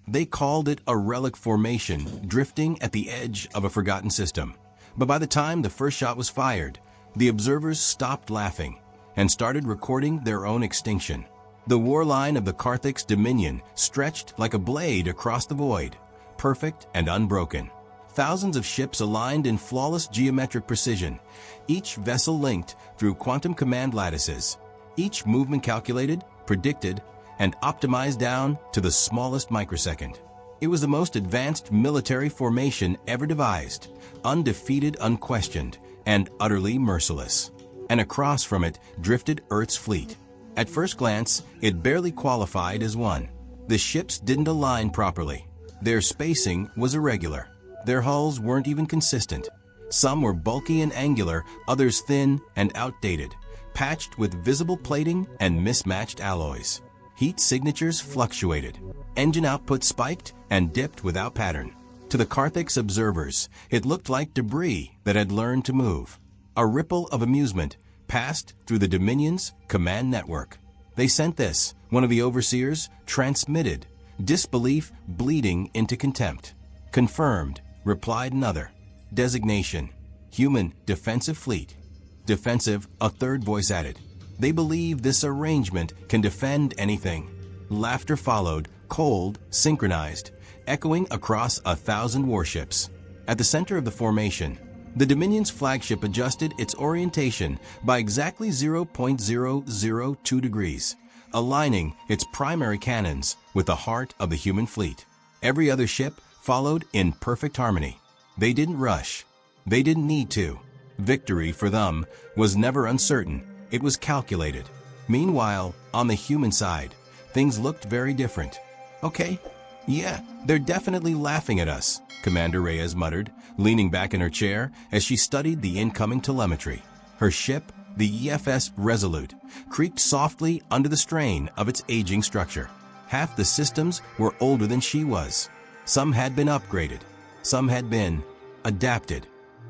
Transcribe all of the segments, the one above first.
They called it a relic formation drifting at the edge of a forgotten system. But by the time the first shot was fired, the observers stopped laughing and started recording their own extinction. The war line of the Karthik's dominion stretched like a blade across the void, perfect and unbroken. Thousands of ships aligned in flawless geometric precision, each vessel linked through quantum command lattices, each movement calculated, predicted, and optimized down to the smallest microsecond. It was the most advanced military formation ever devised, undefeated, unquestioned, and utterly merciless. And across from it drifted Earth's fleet. At first glance, it barely qualified as one. The ships didn't align properly. Their spacing was irregular. Their hulls weren't even consistent. Some were bulky and angular, others thin and outdated, patched with visible plating and mismatched alloys. Heat signatures fluctuated. Engine output spiked and dipped without pattern. To the Karthik's observers, it looked like debris that had learned to move. A ripple of amusement passed through the Dominion's command network. They sent this, one of the overseers transmitted, disbelief bleeding into contempt. Confirmed, replied another. Designation, Human Defensive Fleet. Defensive, a third voice added. They believe this arrangement can defend anything. Laughter followed, cold, synchronized, echoing across 1,000 warships. At the center of the formation, the Dominion's flagship adjusted its orientation by exactly 0.002 degrees, aligning its primary cannons with the heart of the human fleet. Every other ship followed in perfect harmony. They didn't rush. They didn't need to. Victory for them was never uncertain. It was calculated. Meanwhile, on the human side, things looked very different. Okay, yeah, they're definitely laughing at us, Commander Reyes muttered, leaning back in her chair as she studied the incoming telemetry. Her ship, the EFS Resolute, creaked softly under the strain of its aging structure. Half the systems were older than she was. Some had been upgraded. Some had been adapted.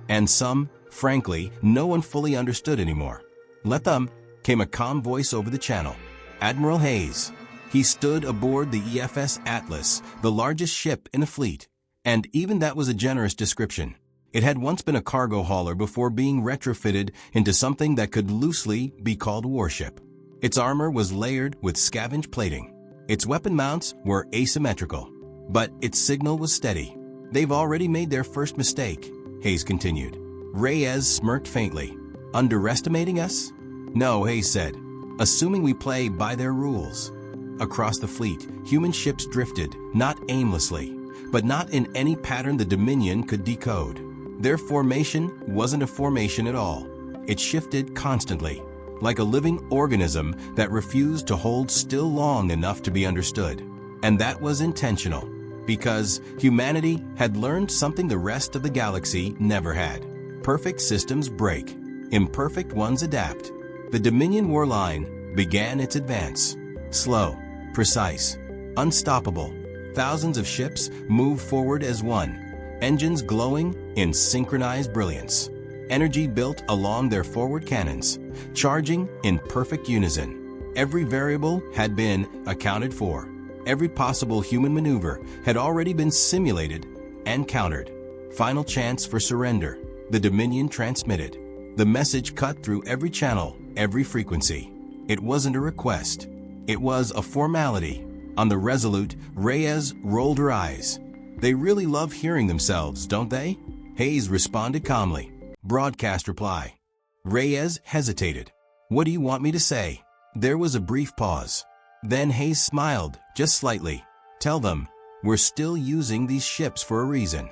And some, frankly, no one fully understood anymore. "Let them," came a calm voice over the channel. Admiral Hayes. He stood aboard the EFS Atlas, the largest ship in the fleet. And even that was a generous description. It had once been a cargo hauler before being retrofitted into something that could loosely be called a warship. Its armor was layered with scavenge plating. Its weapon mounts were asymmetrical, but its signal was steady. "They've already made their first mistake," Hayes continued. Reyes smirked faintly. "Underestimating us?" "No," Hayes said. "Assuming we play by their rules." Across the fleet, human ships drifted, not aimlessly, but not in any pattern the Dominion could decode. Their formation wasn't a formation at all. It shifted constantly, like a living organism that refused to hold still long enough to be understood. And that was intentional, because humanity had learned something the rest of the galaxy never had. Perfect systems break. Imperfect ones adapt. The Dominion war line began its advance. Slow, precise, unstoppable. Thousands of ships moved forward as one, engines glowing in synchronized brilliance. Energy built along their forward cannons, charging in perfect unison. Every variable had been accounted for. Every possible human maneuver had already been simulated and countered. Final chance for surrender. The Dominion transmitted. The message cut through every channel, every frequency. It wasn't a request. It was a formality. On the Resolute, Reyes rolled her eyes. "They really love hearing themselves, don't they?" Hayes responded calmly. Broadcast reply. Reyes hesitated. "What do you want me to say?" There was a brief pause. Then Hayes smiled, just slightly. "Tell them, we're still using these ships for a reason."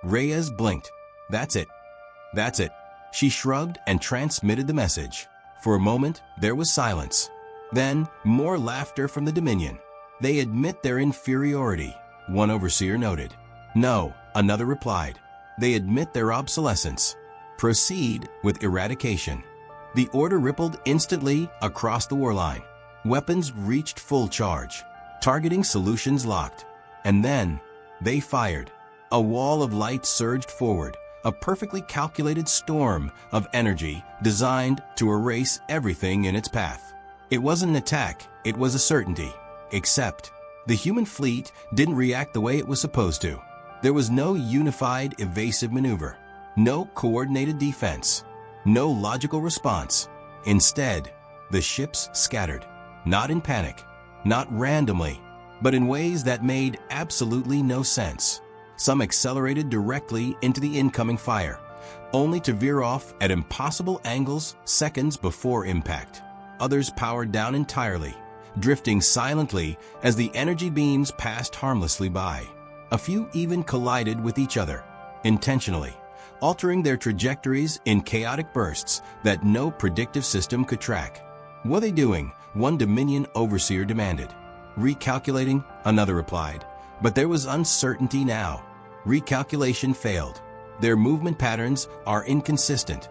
Reyes blinked. "That's it. That's it." She shrugged and transmitted the message. For a moment, there was silence. Then, more laughter from the Dominion. "They admit their inferiority," one overseer noted. "No," another replied. "They admit their obsolescence. Proceed with eradication." The order rippled instantly across the warline. Weapons reached full charge. Targeting solutions locked. And then, they fired. A wall of light surged forward, a perfectly calculated storm of energy designed to erase everything in its path. It wasn't an attack, it was a certainty. Except, The human fleet didn't react the way it was supposed to. There was no unified evasive maneuver, no coordinated defense, no logical response. Instead, the ships scattered, not in panic, not randomly, but in ways that made absolutely no sense. Some accelerated directly into the incoming fire, only to veer off at impossible angles seconds before impact. Others powered down entirely, drifting silently as the energy beams passed harmlessly by. A few even collided with each other, intentionally, altering their trajectories in chaotic bursts that no predictive system could track. "What are they doing?" one Dominion overseer demanded. "Recalculating," another replied. But there was uncertainty now. Recalculation failed. Their movement patterns are inconsistent.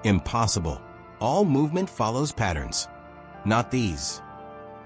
Impossible. All movement follows patterns. Not these.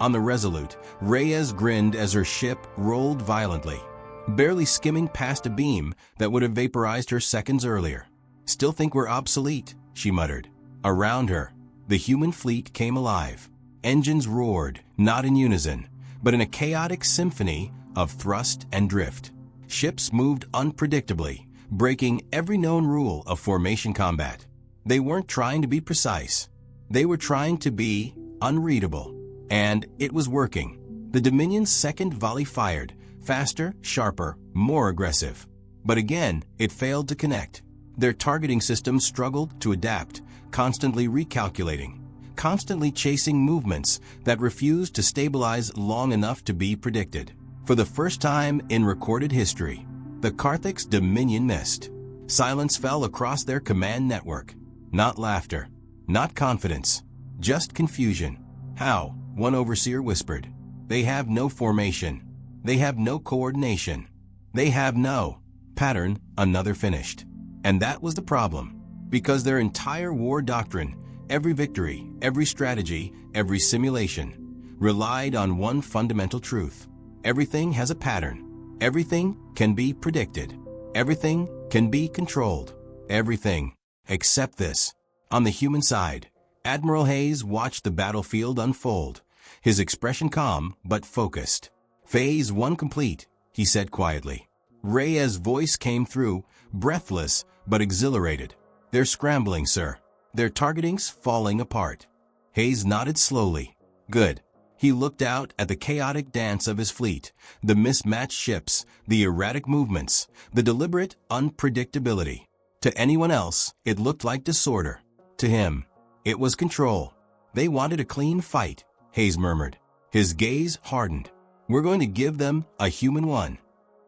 On the Resolute, Reyes grinned as her ship rolled violently, barely skimming past a beam that would have vaporized her seconds earlier. "Still think we're obsolete," she muttered. Around her, the human fleet came alive. Engines roared, not in unison, but in a chaotic symphony of thrust and drift. Ships moved unpredictably, breaking every known rule of formation combat. They weren't trying to be precise. They were trying to be unreadable. And it was working. The Dominion's second volley fired, faster, sharper, more aggressive. But again, it failed to connect. Their targeting system struggled to adapt, constantly recalculating, constantly chasing movements that refused to stabilize long enough to be predicted. For the first time in recorded history, the Carthag's Dominion missed. Silence fell across their command network. Not laughter, not confidence, just confusion. "How?" one overseer whispered. "They have no formation. They have no coordination. They have no pattern," another finished. And that was the problem, because their entire war doctrine, every victory, every strategy, every simulation, relied on one fundamental truth. Everything has a pattern. Everything can be predicted. Everything can be controlled. Everything, except this. On the human side, Admiral Hayes watched the battlefield unfold, his expression calm but focused. "Phase 1 complete," he said quietly. Reyes' voice came through, breathless but exhilarated. "They're scrambling, sir. Their targeting's falling apart." Hayes nodded slowly. "Good." He looked out at the chaotic dance of his fleet, the mismatched ships, the erratic movements, the deliberate unpredictability. To anyone else, it looked like disorder. To him, it was control. "They wanted a clean fight," Hayes murmured. His gaze hardened. "We're going to give them a human one."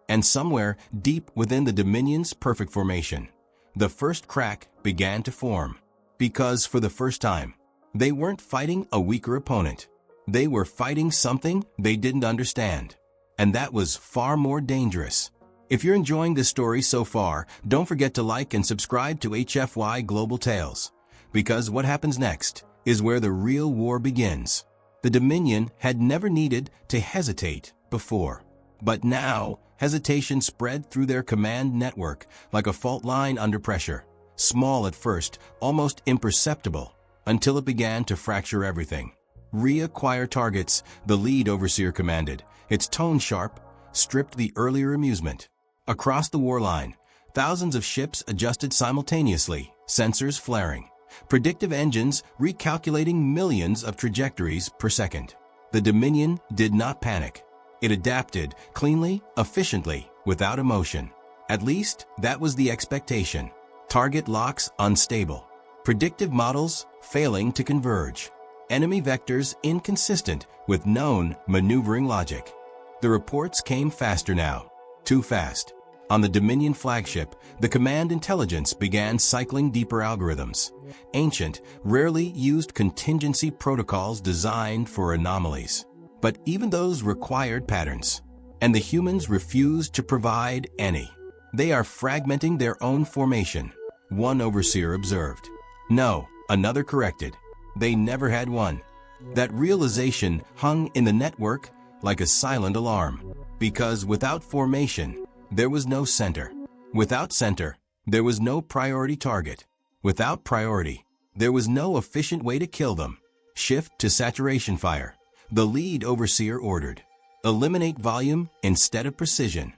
And somewhere deep within the Dominion's perfect formation, the first crack began to form. Because for the first time, they weren't fighting a weaker opponent. They were fighting something they didn't understand. And that was far more dangerous. If you're enjoying this story so far, don't forget to like and subscribe to HFY Global Tales. Because what happens next is where the real war begins. The Dominion had never needed to hesitate before. But now, hesitation spread through their command network like a fault line under pressure. Small at first, almost imperceptible, until it began to fracture everything. "Reacquire targets," the lead overseer commanded. Its tone sharp, stripped the earlier amusement. Across the war line, thousands of ships adjusted simultaneously, sensors flaring. Predictive engines recalculating millions of trajectories per second. The Dominion did not panic. It adapted cleanly, efficiently, without emotion. At least, that was the expectation. Target locks unstable. Predictive models failing to converge. Enemy vectors inconsistent with known maneuvering logic. The reports came faster now. Too fast. On the Dominion flagship, the command intelligence began cycling deeper algorithms. Ancient, rarely used contingency protocols designed for anomalies. But even those required patterns. And the humans refused to provide any. "They are fragmenting their own formation," one overseer observed. "No," another corrected. "They never had one." That realization hung in the network like a silent alarm. Because without formation, there was no center. Without center, there was no priority target. Without priority, there was no efficient way to kill them. "Shift to saturation fire," the lead overseer ordered. Eliminate volume instead of precision.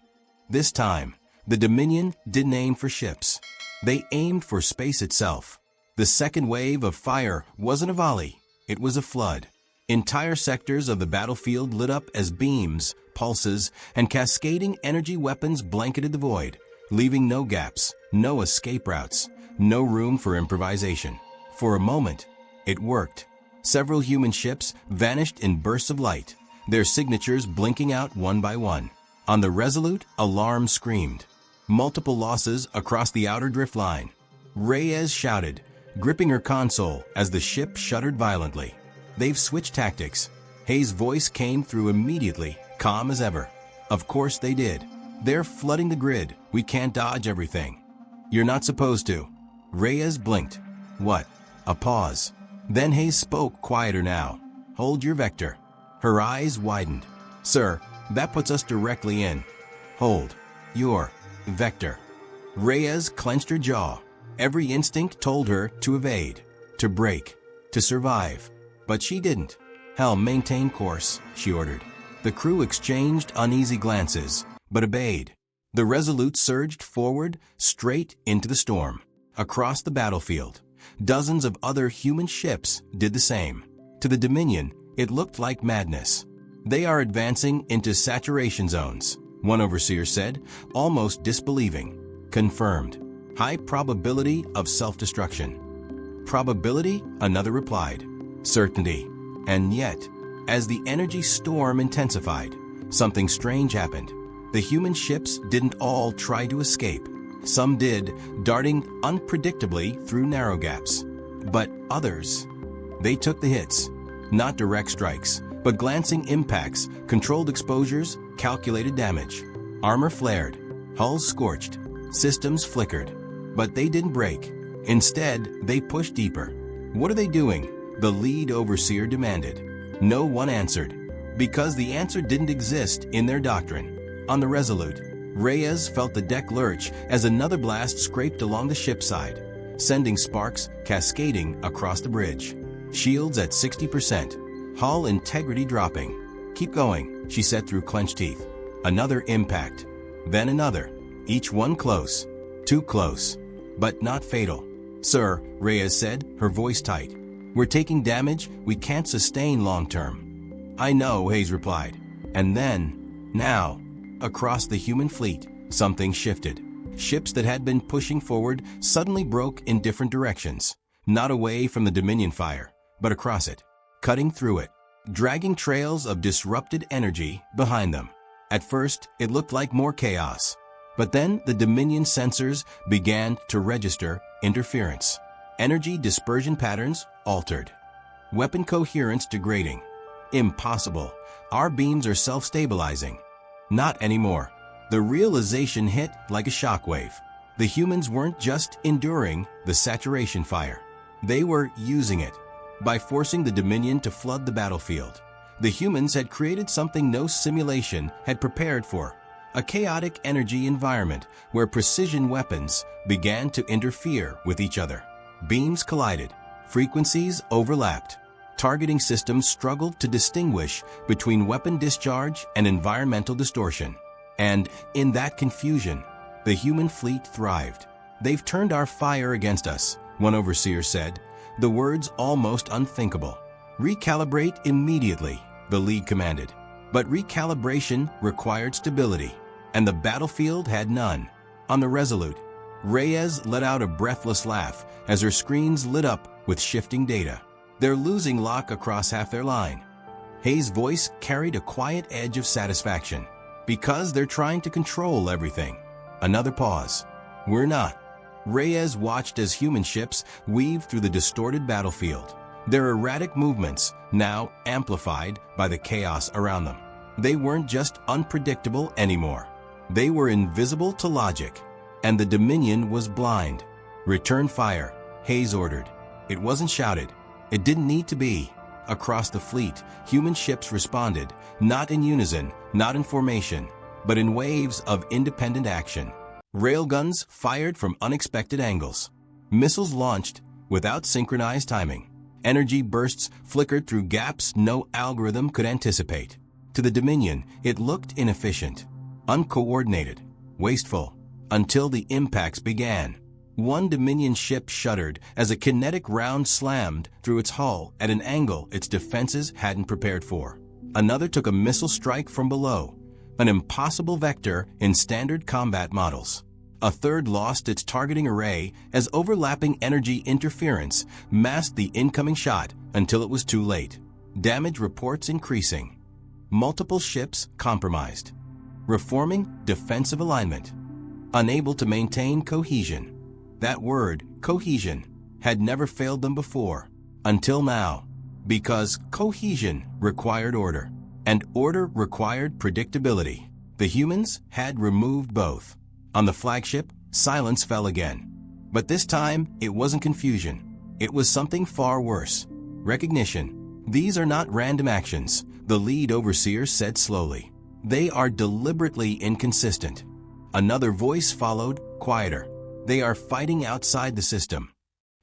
This time, the Dominion didn't aim for ships. They aimed for space itself. The second wave of fire wasn't a volley, it was a flood. Entire sectors of the battlefield lit up as beams, pulses, and cascading energy weapons blanketed the void, leaving no gaps, no escape routes, no room for improvisation. For a moment, it worked. Several human ships vanished in bursts of light, their signatures blinking out one by one. On the Resolute, alarm screamed. Multiple losses across the outer drift line. Reyes shouted, gripping her console as the ship shuddered violently. They've switched tactics. Hayes' voice came through immediately, calm as ever. Of course they did. They're flooding the grid. We can't dodge everything. You're not supposed to. Reyes blinked. What? A pause. Then Hayes spoke quieter now. Hold your vector. Her eyes widened. Sir, that puts us directly in. Hold. Your vector. Reyes clenched her jaw. Every instinct told her to evade, to break, to survive. But she didn't. Helm, maintain course, she ordered. The crew exchanged uneasy glances, but obeyed. The Resolute surged forward, straight into the storm. Across the battlefield, dozens of other human ships did the same. To the Dominion, it looked like madness. They are advancing into saturation zones, one overseer said, almost disbelieving. Confirmed. High probability of self-destruction. Probability, another replied. Certainty. And yet, as the energy storm intensified, something strange happened. The human ships didn't all try to escape. Some did, darting unpredictably through narrow gaps. But others, they took the hits. Not direct strikes, but glancing impacts, controlled exposures, calculated damage. Armor flared, hulls scorched, systems flickered. But they didn't break. Instead, they pushed deeper. What are they doing? The lead overseer demanded. No one answered, because the answer didn't exist in their doctrine. On the Resolute, Reyes felt the deck lurch as another blast scraped along the ship's side, sending sparks cascading across the bridge. Shields at 60%, hull integrity dropping. Keep going, she said through clenched teeth. Another impact, then another, each one close, too close, but not fatal. Sir, Reyes said, her voice tight. We're taking damage we can't sustain long term. I know, Hayes replied. And then, now, across the human fleet, something shifted. Ships that had been pushing forward suddenly broke in different directions, not away from the Dominion fire, but across it, cutting through it, dragging trails of disrupted energy behind them. At first, it looked like more chaos. But then the Dominion sensors began to register interference. Energy dispersion patterns altered. Weapon coherence degrading. Impossible. Our beams are self-stabilizing. Not anymore. The realization hit like a shockwave. The humans weren't just enduring the saturation fire. They were using it. By forcing the Dominion to flood the battlefield, the humans had created something no simulation had prepared for. A chaotic energy environment where precision weapons began to interfere with each other. Beams collided, frequencies overlapped. Targeting systems struggled to distinguish between weapon discharge and environmental distortion. And in that confusion, the human fleet thrived. They've turned our fire against us, one overseer said, the words almost unthinkable. Recalibrate immediately, the lead commanded. But recalibration required stability, and the battlefield had none. On the Resolute, Reyes let out a breathless laugh as her screens lit up with shifting data. They're losing lock across half their line. Hayes' voice carried a quiet edge of satisfaction. Because they're trying to control everything. Another pause. We're not. Reyes watched as human ships weaved through the distorted battlefield. Their erratic movements now amplified by the chaos around them. They weren't just unpredictable anymore. They were invisible to logic. And the Dominion was blind. Return fire, Hayes ordered. It wasn't shouted. It didn't need to be. Across the fleet, human ships responded, not in unison, not in formation, but in waves of independent action. Railguns fired from unexpected angles. Missiles launched without synchronized timing. Energy bursts flickered through gaps no algorithm could anticipate. To the Dominion, it looked inefficient, uncoordinated, wasteful, until the impacts began. One Dominion ship shuddered as a kinetic round slammed through its hull at an angle its defenses hadn't prepared for. Another took a missile strike from below, an impossible vector in standard combat models. A third lost its targeting array as overlapping energy interference masked the incoming shot until it was too late. Damage reports increasing. Multiple ships compromised. Reforming defensive alignment. Unable to maintain cohesion. That word, cohesion, had never failed them before, until now, because cohesion required order, and order required predictability. The humans had removed both. On the flagship, silence fell again. But this time, it wasn't confusion. It was something far worse. Recognition. These are not random actions, the lead overseer said slowly. They are deliberately inconsistent. Another voice followed, quieter. They are fighting outside the system.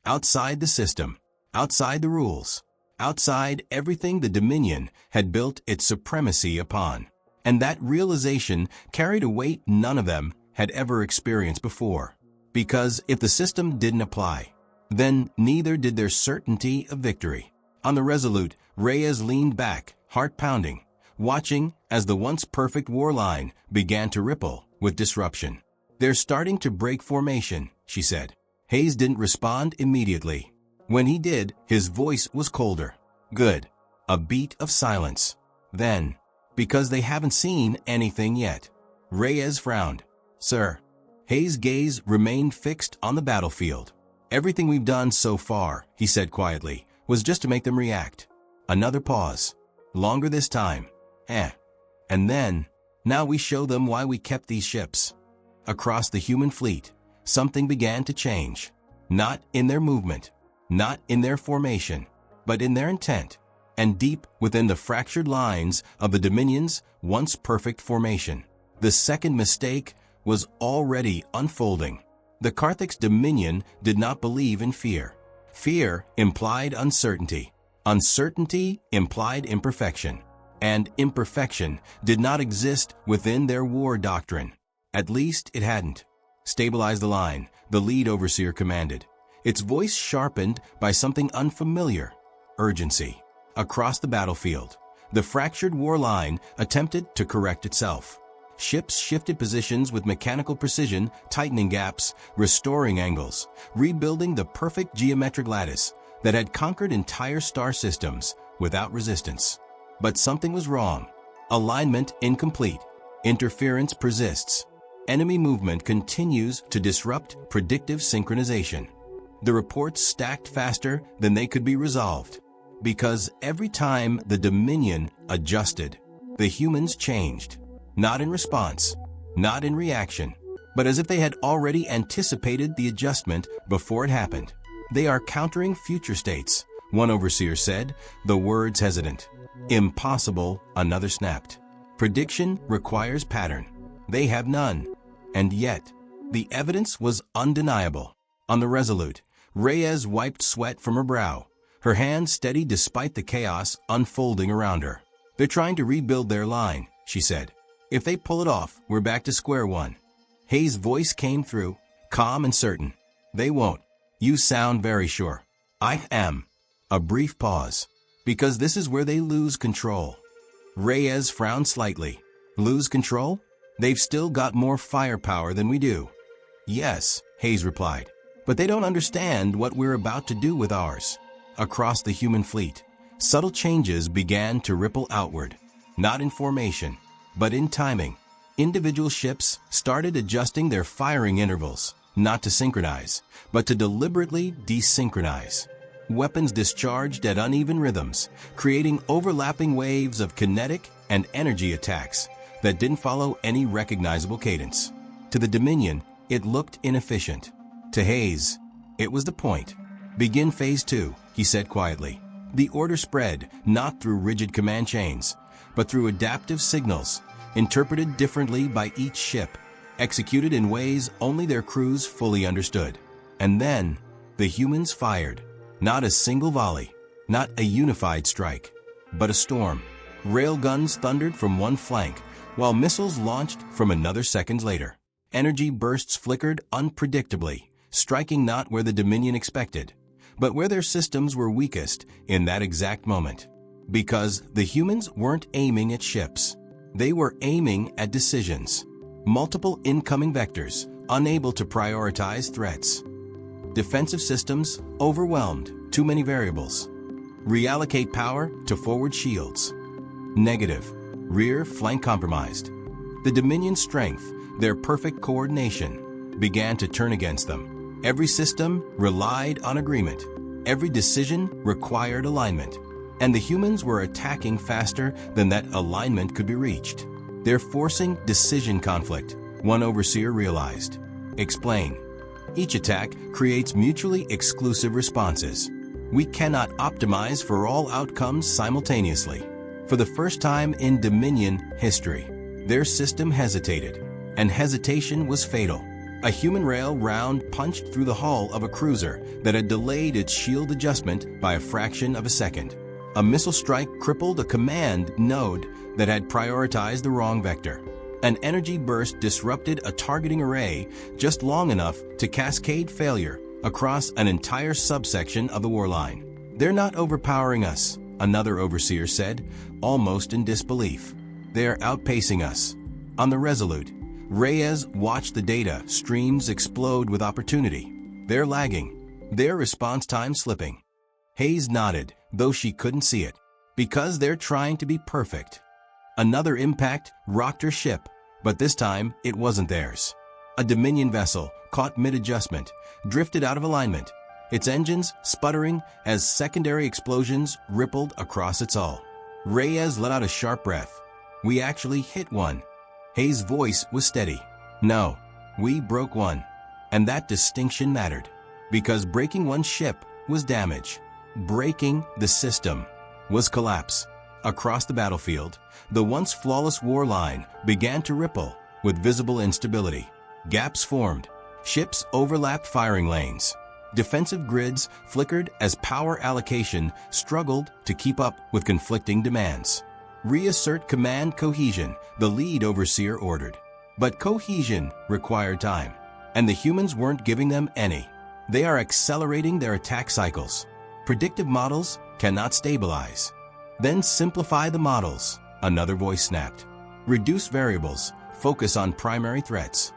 Outside the system. Outside the rules. Outside everything the Dominion had built its supremacy upon. And that realization carried a weight none of them had ever experienced before. Because if the system didn't apply, then neither did their certainty of victory. On the Resolute, Reyes leaned back, heart pounding, watching as the once perfect war line began to ripple with disruption. "They're starting to break formation," she said. Hayes didn't respond immediately. When he did, his voice was colder. "Good." A beat of silence. Then, "Because they haven't seen anything yet." Reyes frowned. "Sir." Hayes' gaze remained fixed on the battlefield. "Everything we've done so far," he said quietly, "was just to make them react." Another pause. "Longer this time. And then, now we show them why we kept these ships." Across the human fleet, something began to change. Not in their movement, not in their formation, but in their intent, and deep within the fractured lines of the Dominion's once perfect formation. The second mistake was already unfolding. The Carthag's Dominion did not believe in fear. Fear implied uncertainty. Uncertainty implied imperfection. And imperfection did not exist within their war doctrine. At least it hadn't. "Stabilize the line," the lead overseer commanded. Its voice sharpened by something unfamiliar. Urgency. Across the battlefield, the fractured war line attempted to correct itself. Ships shifted positions with mechanical precision, tightening gaps, restoring angles, rebuilding the perfect geometric lattice that had conquered entire star systems without resistance. But something was wrong. Alignment incomplete. Interference persists. Enemy movement continues to disrupt predictive synchronization. The reports stacked faster than they could be resolved. Because every time the Dominion adjusted, the humans changed. Not in response, not in reaction, but as if they had already anticipated the adjustment before it happened. "They are countering future states," one overseer said, the words hesitant. "Impossible," another snapped. "Prediction requires pattern. They have none." And yet, the evidence was undeniable. On the Resolute, Reyes wiped sweat from her brow, her hands steady despite the chaos unfolding around her. "They're trying to rebuild their line," she said. "If they pull it off, we're back to square one." Hayes' voice came through, calm and certain. "They won't. You sound very sure." "I am." A brief pause. "Because this is where they lose control." Reyes frowned slightly. "Lose control? They've still got more firepower than we do." "Yes," Hayes replied, "but they don't understand what we're about to do with ours." Across the human fleet, subtle changes began to ripple outward, not in formation, but in timing. Individual ships started adjusting their firing intervals, not to synchronize, but to deliberately desynchronize. Weapons discharged at uneven rhythms, creating overlapping waves of kinetic and energy attacks that didn't follow any recognizable cadence. To the Dominion, it looked inefficient. To Hayes, it was the point. "Begin Phase 2, he said quietly. The order spread, not through rigid command chains, but through adaptive signals, interpreted differently by each ship, executed in ways only their crews fully understood. And then, the humans fired. Not a single volley, not a unified strike, but a storm. Railguns thundered from one flank, while missiles launched from another seconds later. Energy bursts flickered unpredictably, striking not where the Dominion expected, but where their systems were weakest in that exact moment. Because the humans weren't aiming at ships. They were aiming at decisions. Multiple incoming vectors, unable to prioritize threats. Defensive systems overwhelmed, too many variables. Reallocate power to forward shields. Negative. Rear flank compromised. The Dominion's strength, their perfect coordination, began to turn against them. Every system relied on agreement. Every decision required alignment. And the humans were attacking faster than that alignment could be reached. They're forcing decision conflict, one overseer realized. Explain. Each attack creates mutually exclusive responses. We cannot optimize for all outcomes simultaneously. For the first time in Dominion history, their system hesitated, and hesitation was fatal. A human rail round punched through the hull of a cruiser that had delayed its shield adjustment by a fraction of a second. A missile strike crippled a command node that had prioritized the wrong vector. An energy burst disrupted a targeting array just long enough to cascade failure across an entire subsection of the warline. They're not overpowering us, another overseer said, almost in disbelief. They're outpacing us. On the Resolute, Reyes watched the data streams explode with opportunity. They're lagging, their response time slipping. Hayes nodded, though she couldn't see it. Because they're trying to be perfect. Another impact rocked her ship, but this time it wasn't theirs. A Dominion vessel, caught mid-adjustment, drifted out of alignment, its engines sputtering as secondary explosions rippled across its hull. Reyes let out a sharp breath. We actually hit one. Hayes' voice was steady. No, we broke one. And that distinction mattered. Because breaking one ship was damage. Breaking the system was collapse. Across the battlefield, the once flawless war line began to ripple with visible instability. Gaps formed. Ships overlapped firing lanes. Defensive grids flickered as power allocation struggled to keep up with conflicting demands. Reassert command cohesion, the lead overseer ordered. But cohesion required time, and the humans weren't giving them any. They are accelerating their attack cycles. Predictive models cannot stabilize. Then simplify the models, another voice snapped. Reduce variables, focus on primary threats.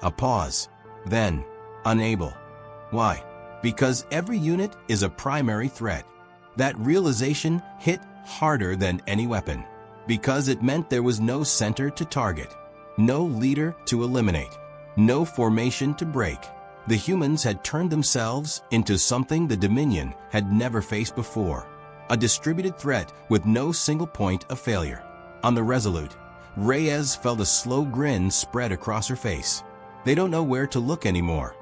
A pause. Then, unable. Why? Because every unit is a primary threat. That realization hit harder than any weapon. Because it meant there was no center to target, no leader to eliminate, no formation to break. The humans had turned themselves into something the Dominion had never faced before. A distributed threat with no single point of failure. On the Resolute, Reyes felt a slow grin spread across her face. They don't know where to look anymore.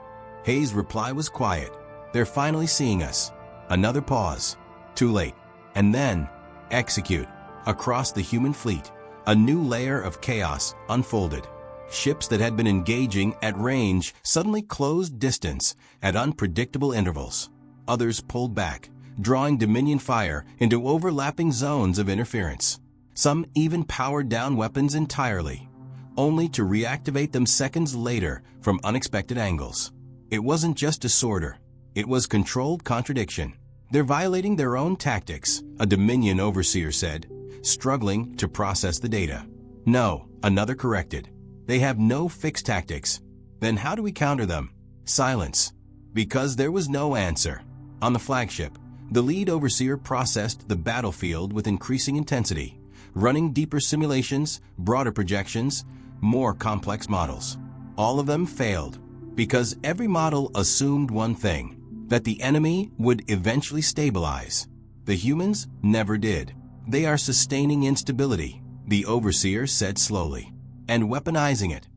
Hayes' reply was quiet. They're finally seeing us. Another pause. Too late. And then, execute. Across the human fleet, a new layer of chaos unfolded. Ships that had been engaging at range suddenly closed distance at unpredictable intervals. Others pulled back, drawing Dominion fire into overlapping zones of interference. Some even powered down weapons entirely, only to reactivate them seconds later from unexpected angles. It wasn't just disorder, it was controlled contradiction. They're violating their own tactics, a Dominion overseer said, struggling to process the data. No, another corrected. They have no fixed tactics. Then how do we counter them? Silence. Because there was no answer. On the flagship, the lead overseer processed the battlefield with increasing intensity, running deeper simulations, broader projections, more complex models. All of them failed, because every model assumed one thing, that the enemy would eventually stabilize. The humans never did. They are sustaining instability, the overseer said slowly, and weaponizing it.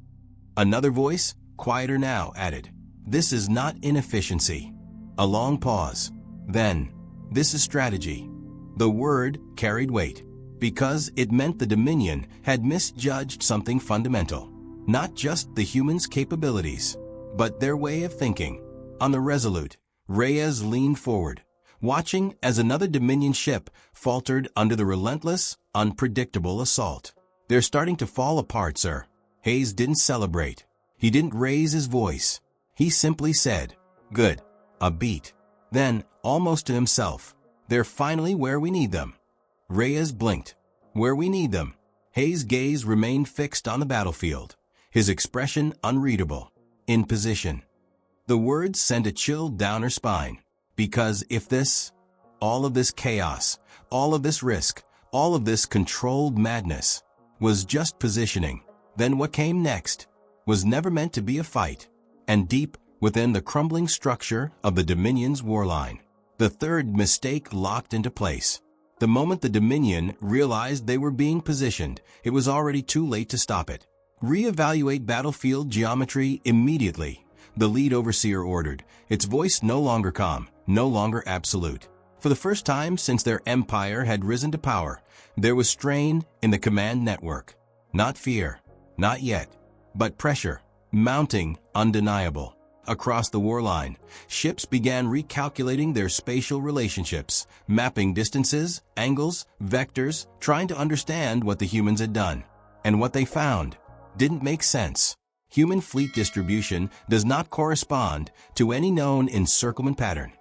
Another voice, quieter now, added, this is not inefficiency. A long pause. Then, this is strategy. The word carried weight, because it meant the Dominion had misjudged something fundamental. Not just the humans' capabilities, but their way of thinking. On the Resolute, Reyes leaned forward, watching as another Dominion ship faltered under the relentless, unpredictable assault. "They're starting to fall apart, sir." Hayes didn't celebrate. He didn't raise his voice. He simply said, "Good." A beat. Then, almost to himself, "They're finally where we need them." Reyes blinked. "Where we need them." Hayes' gaze remained fixed on the battlefield, his expression unreadable. "In position." The words sent a chill down her spine. Because if this, all of this chaos, all of this risk, all of this controlled madness, was just positioning, then what came next was never meant to be a fight. And deep within the crumbling structure of the Dominion's warline, the third mistake locked into place. The moment the Dominion realized they were being positioned, it was already too late to stop it. "Reevaluate battlefield geometry immediately," the lead overseer ordered, its voice no longer calm, no longer absolute. For the first time since their empire had risen to power, there was strain in the command network. Not fear, not yet, but pressure, mounting, undeniable. Across the warline, ships began recalculating their spatial relationships, mapping distances, angles, vectors, trying to understand what the humans had done. And what they found didn't make sense. Human fleet distribution does not correspond to any known encirclement pattern.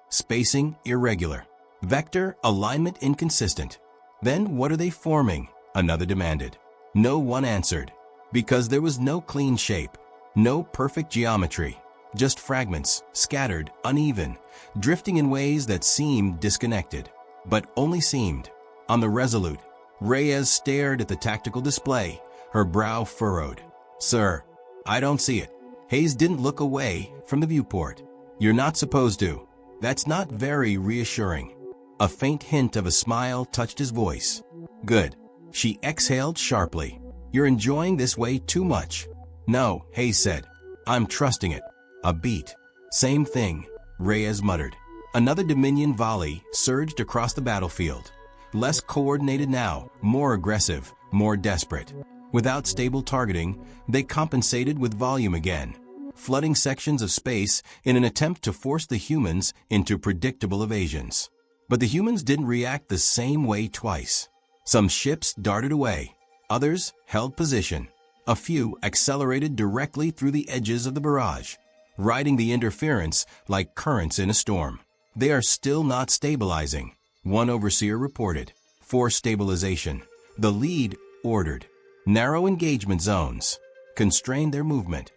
Spacing irregular. Vector alignment inconsistent. "Then what are they forming?" another demanded. No one answered, because there was no clean shape, no perfect geometry, just fragments, scattered, uneven, drifting in ways that seemed disconnected, but only seemed. On the Resolute, Reyes stared at the tactical display, her brow furrowed. "Sir, I don't see it." Hayes didn't look away from the viewport. "You're not supposed to." That's not very reassuring. A faint hint of a smile touched his voice. "Good." She exhaled sharply. "You're enjoying this way too much." "No," Hayes said. "I'm trusting it." A beat. "Same thing," Reyes muttered. Another Dominion volley surged across the battlefield. Less coordinated now, more aggressive, more desperate. Without stable targeting, they compensated with volume again, flooding sections of space in an attempt to force the humans into predictable evasions. But the humans didn't react the same way twice. Some ships darted away, others held position. A few accelerated directly through the edges of the barrage, riding the interference like currents in a storm. "They are still not stabilizing," one overseer reported. "For stabilization," the lead ordered, "narrow engagement zones, constrain their movement."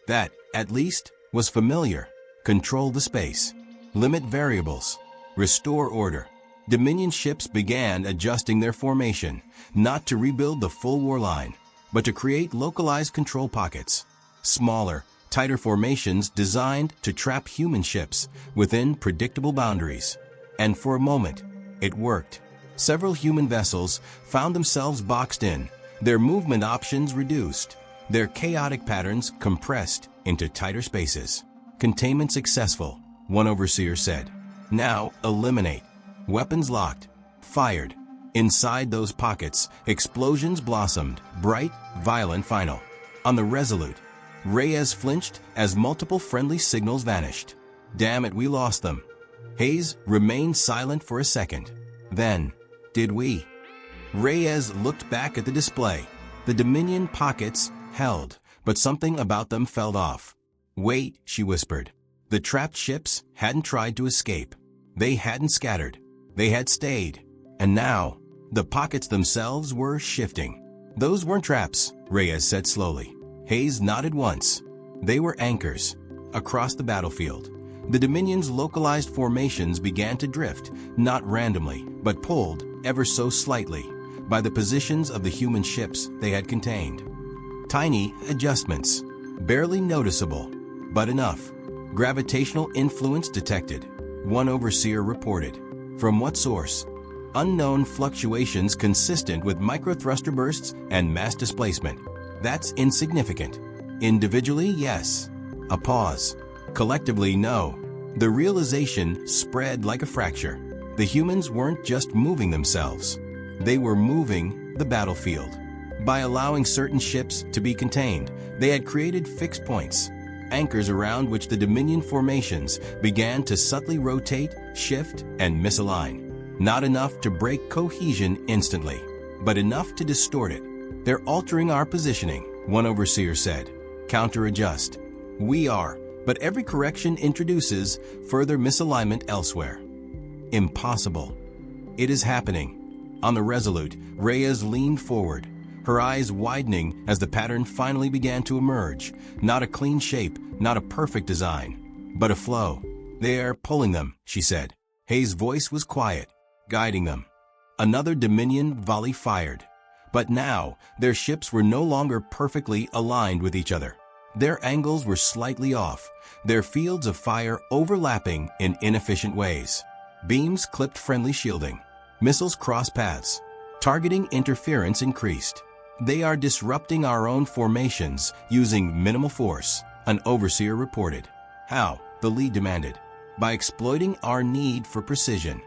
That, at least, was familiar. Control the space, limit variables, restore order. Dominion ships began adjusting their formation, not to rebuild the full warline, but to create localized control pockets. Smaller, tighter formations designed to trap human ships within predictable boundaries. And for a moment, it worked. Several human vessels found themselves boxed in, their movement options reduced, their chaotic patterns compressed into tighter spaces. "Containment successful," one overseer said. "Now eliminate." Weapons locked, fired. Inside those pockets, explosions blossomed, bright, violent, final. On the Resolute, Reyes flinched as multiple friendly signals vanished. "Damn it, we lost them." Hayes remained silent for a second. Then, "Did we?" Reyes looked back at the display. The Dominion pockets held, but something about them fell off. "Wait," she whispered. The trapped ships hadn't tried to escape. They hadn't scattered. They had stayed. And now, the pockets themselves were shifting. "Those weren't traps," Reyes said slowly. Hayes nodded once. "They were anchors." Across the battlefield, the Dominion's localized formations began to drift, not randomly, but pulled, ever so slightly, by the positions of the human ships they had contained. Tiny adjustments, barely noticeable, but enough. "Gravitational influence detected," one overseer reported. "From what source?" "Unknown fluctuations consistent with microthruster bursts and mass displacement." "That's insignificant." "Individually, yes." A pause. "Collectively, no." The realization spread like a fracture. The humans weren't just moving themselves. They were moving the battlefield. By allowing certain ships to be contained, they had created fixed points, anchors around which the Dominion formations began to subtly rotate, shift, and misalign. Not enough to break cohesion instantly, but enough to distort it. "They're altering our positioning," one overseer said. "Counter-adjust." "We are, but every correction introduces further misalignment elsewhere." "Impossible." "It is happening." On the Resolute, Reyes leaned forward, her eyes widening as the pattern finally began to emerge. Not a clean shape, not a perfect design, but a flow. "They're pulling them," she said. Hayes' voice was quiet, guiding them. Another Dominion volley fired. But now, their ships were no longer perfectly aligned with each other. Their angles were slightly off, their fields of fire overlapping in inefficient ways. Beams clipped friendly shielding. Missiles crossed paths. Targeting interference increased. "They are disrupting our own formations using minimal force," an overseer reported. "How?" the lead demanded. "By exploiting our need for precision."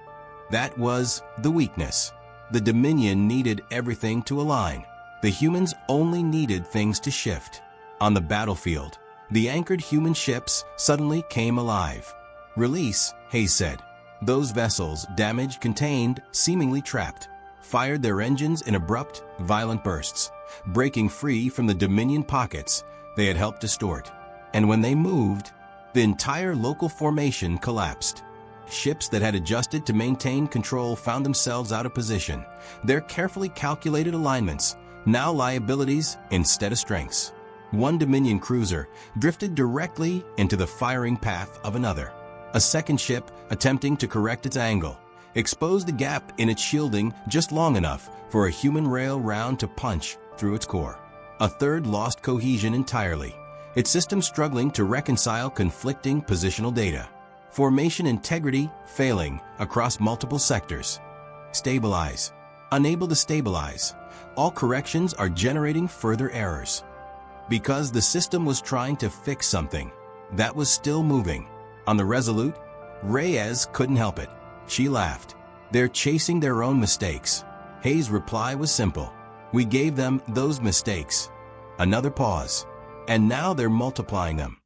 That was the weakness. The Dominion needed everything to align. The humans only needed things to shift. On the battlefield, the anchored human ships suddenly came alive. "Release," Hayes said. Those vessels, damaged, contained, seemingly trapped, fired their engines in abrupt, violent bursts, breaking free from the Dominion pockets they had helped distort. And when they moved, the entire local formation collapsed. Ships that had adjusted to maintain control found themselves out of position, their carefully calculated alignments now liabilities instead of strengths. One Dominion cruiser drifted directly into the firing path of another. A second ship, attempting to correct its angle, exposed a gap in its shielding just long enough for a human rail round to punch through its core. A third lost cohesion entirely, its system struggling to reconcile conflicting positional data. Formation integrity failing across multiple sectors. Stabilize. Unable to stabilize. All corrections are generating further errors. Because the system was trying to fix something that was still moving. On the Resolute, Reyes couldn't help it. She laughed. "They're chasing their own mistakes." Hayes' reply was simple. "We gave them those mistakes." Another pause. "And now they're multiplying them."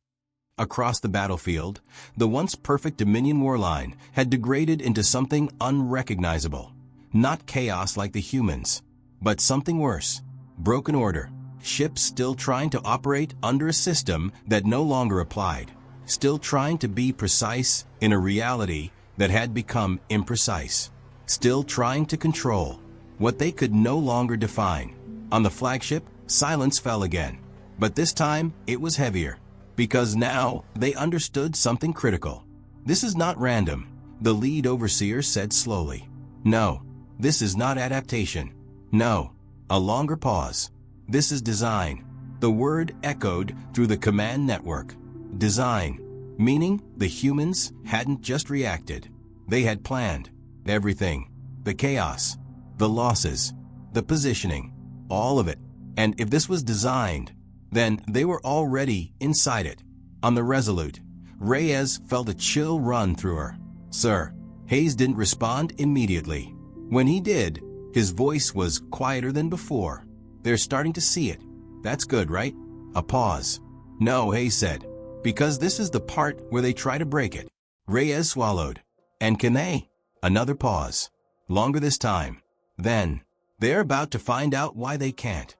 Across the battlefield, the once perfect Dominion warline had degraded into something unrecognizable. Not chaos like the humans, but something worse. Broken order. Ships still trying to operate under a system that no longer applied. Still trying to be precise in a reality that had become imprecise. Still trying to control what they could no longer define. On the flagship, silence fell again. But this time, it was heavier. Because now, they understood something critical. "This is not random," the lead overseer said slowly. "No, this is not adaptation. No." A longer pause. "This is design." The word echoed through the command network. Design. Meaning the humans hadn't just reacted. They had planned everything. The chaos, the losses, the positioning, all of it. And if this was designed, then they were already inside it. On the Resolute, Reyes felt a chill run through her. "Sir." Hayes didn't respond immediately. When he did, his voice was quieter than before. "They're starting to see it. That's good, right?" A pause. "No," Hayes said, "because this is the part where they try to break it." Reyes swallowed. "And can they?" Another pause. Longer this time. Then, "They're about to find out why they can't."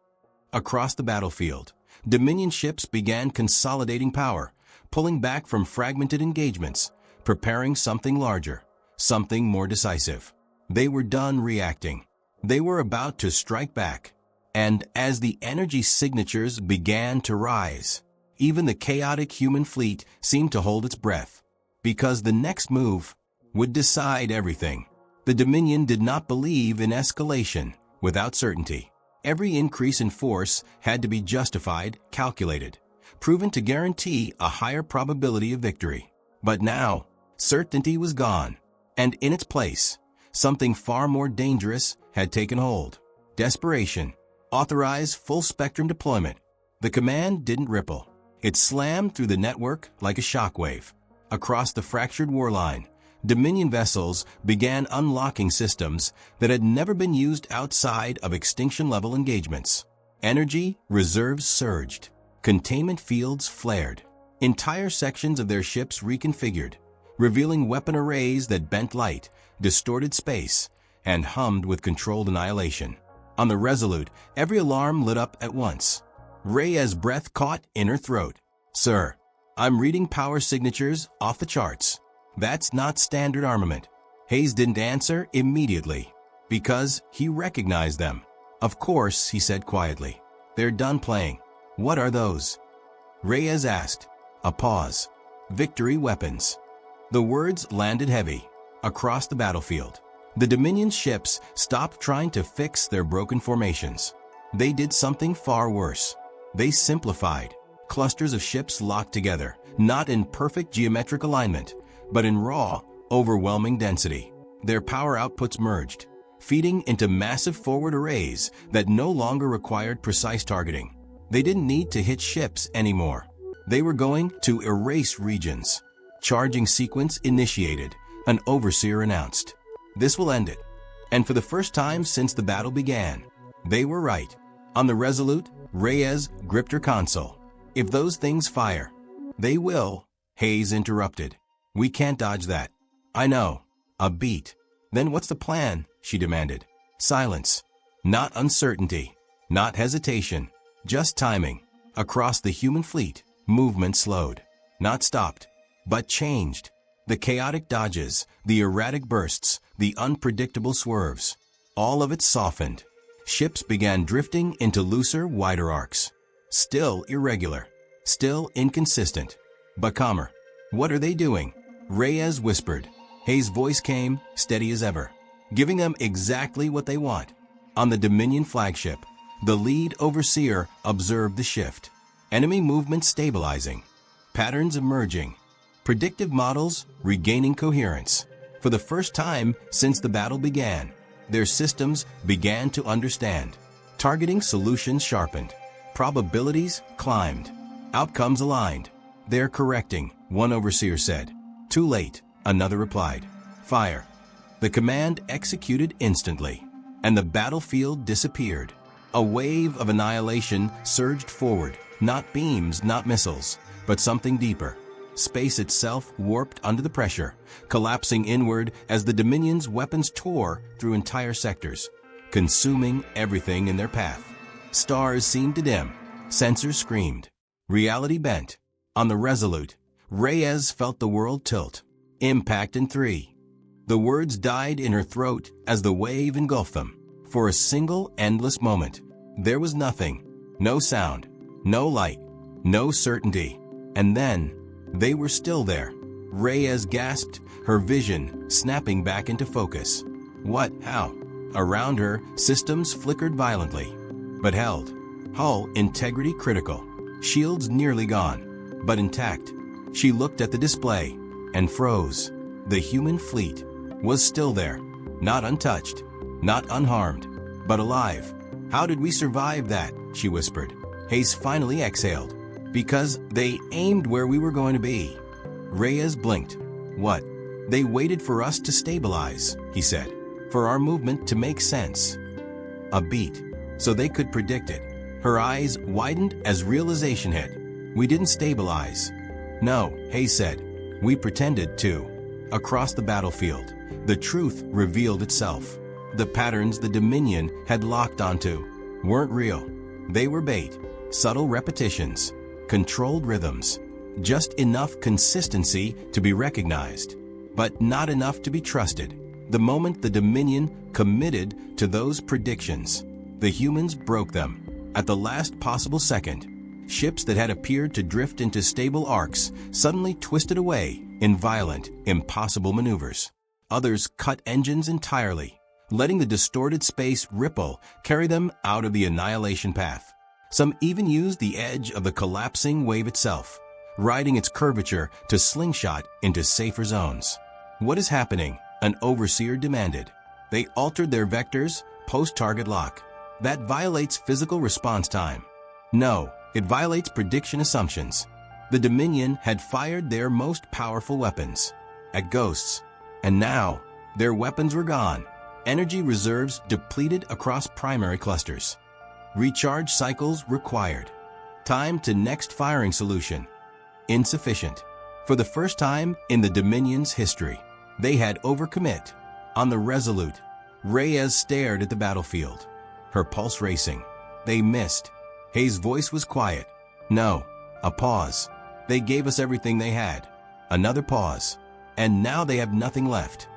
Across the battlefield, Dominion ships began consolidating power, pulling back from fragmented engagements, preparing something larger, something more decisive. They were done reacting. They were about to strike back. And as the energy signatures began to rise, even the chaotic human fleet seemed to hold its breath. Because the next move would decide everything. The Dominion did not believe in escalation without certainty. Every increase in force had to be justified, calculated, proven to guarantee a higher probability of victory. But now, certainty was gone, and in its place, something far more dangerous had taken hold. Desperation. Authorize full-spectrum deployment. The command didn't ripple. It slammed through the network like a shockwave. Across the fractured warline, Dominion vessels began unlocking systems that had never been used outside of extinction-level engagements. Energy reserves surged. Containment fields flared. Entire sections of their ships reconfigured, revealing weapon arrays that bent light, distorted space, and hummed with controlled annihilation. On the Resolute, every alarm lit up at once. Reyes' breath caught in her throat. "Sir, I'm reading power signatures off the charts. That's not standard armament." Hayes didn't answer immediately, because he recognized them. "Of course," he said quietly. "They're done playing." "What are those?" Reyes asked. A pause. "Victory weapons." The words landed heavy across the battlefield. The Dominion ships stopped trying to fix their broken formations. They did something far worse. They simplified. Clusters of ships locked together, not in perfect geometric alignment, but in raw, overwhelming density. Their power outputs merged, feeding into massive forward arrays that no longer required precise targeting. They didn't need to hit ships anymore. They were going to erase regions. Charging sequence initiated, an overseer announced. "This will end it." And for the first time since the battle began, they were right. On the Resolute, Reyes gripped her console. "If those things fire." "They will," Hayes interrupted. "We can't dodge that." "I know." A beat. "Then what's the plan?" she demanded. Silence. Not uncertainty. Not hesitation. Just timing. Across the human fleet, movement slowed. Not stopped, but changed. The chaotic dodges, the erratic bursts, the unpredictable swerves. All of it softened. Ships began drifting into looser, wider arcs. Still irregular. Still inconsistent. But calmer. "What are they doing?" Reyes whispered. Hayes' voice came, steady as ever, giving them exactly what they want. On the Dominion flagship, the lead overseer observed the shift. Enemy movement stabilizing. Patterns emerging. Predictive models regaining coherence. For the first time since the battle began, their systems began to understand. Targeting solutions sharpened. Probabilities climbed. Outcomes aligned. "They're correcting," one overseer said. "Too late," another replied. "Fire." The command executed instantly, and the battlefield disappeared. A wave of annihilation surged forward, not beams, not missiles, but something deeper. Space itself warped under the pressure, collapsing inward as the Dominion's weapons tore through entire sectors, consuming everything in their path. Stars seemed to dim. Sensors screamed. Reality bent. On the Resolute, Reyes felt the world tilt. Impact in 3. The words died in her throat as the wave engulfed them. For a single endless moment, there was nothing. No sound. No light. No certainty. And then, they were still there. Reyes gasped, her vision snapping back into focus. What? How? Around her, systems flickered violently, but held. Hull integrity critical. Shields nearly gone, but intact. She looked at the display and froze. The human fleet was still there, not untouched, not unharmed, but alive. "How did we survive that?" she whispered. Hayes finally exhaled. "Because they aimed where we were going to be." Reyes blinked. "What?" "They waited for us to stabilize," he said, "for our movement to make sense." A beat, so they could predict it. Her eyes widened as realization hit. "We didn't stabilize." "No," Hayes said. "We pretended to." Across the battlefield, the truth revealed itself. The patterns the Dominion had locked onto weren't real. They were bait, subtle repetitions, controlled rhythms, just enough consistency to be recognized, but not enough to be trusted. The moment the Dominion committed to those predictions, the humans broke them. At the last possible second, ships that had appeared to drift into stable arcs suddenly twisted away in violent, impossible maneuvers. Others cut engines entirely, letting the distorted space ripple carry them out of the annihilation path. Some even used the edge of the collapsing wave itself, riding its curvature to slingshot into safer zones. "What is happening?" an overseer demanded. "They altered their vectors post-target lock. That violates physical response time." "No, it violates prediction assumptions." The Dominion had fired their most powerful weapons at ghosts, and now their weapons were gone. Energy reserves depleted across primary clusters. Recharge cycles required. Time to next firing solution. Insufficient. For the first time in the Dominion's history, they had overcommit. On the Resolute, Reyes stared at the battlefield. her pulse racing. They missed. Hayes' voice was quiet. No. A pause. They gave us everything they had. Another pause. And now they have nothing left.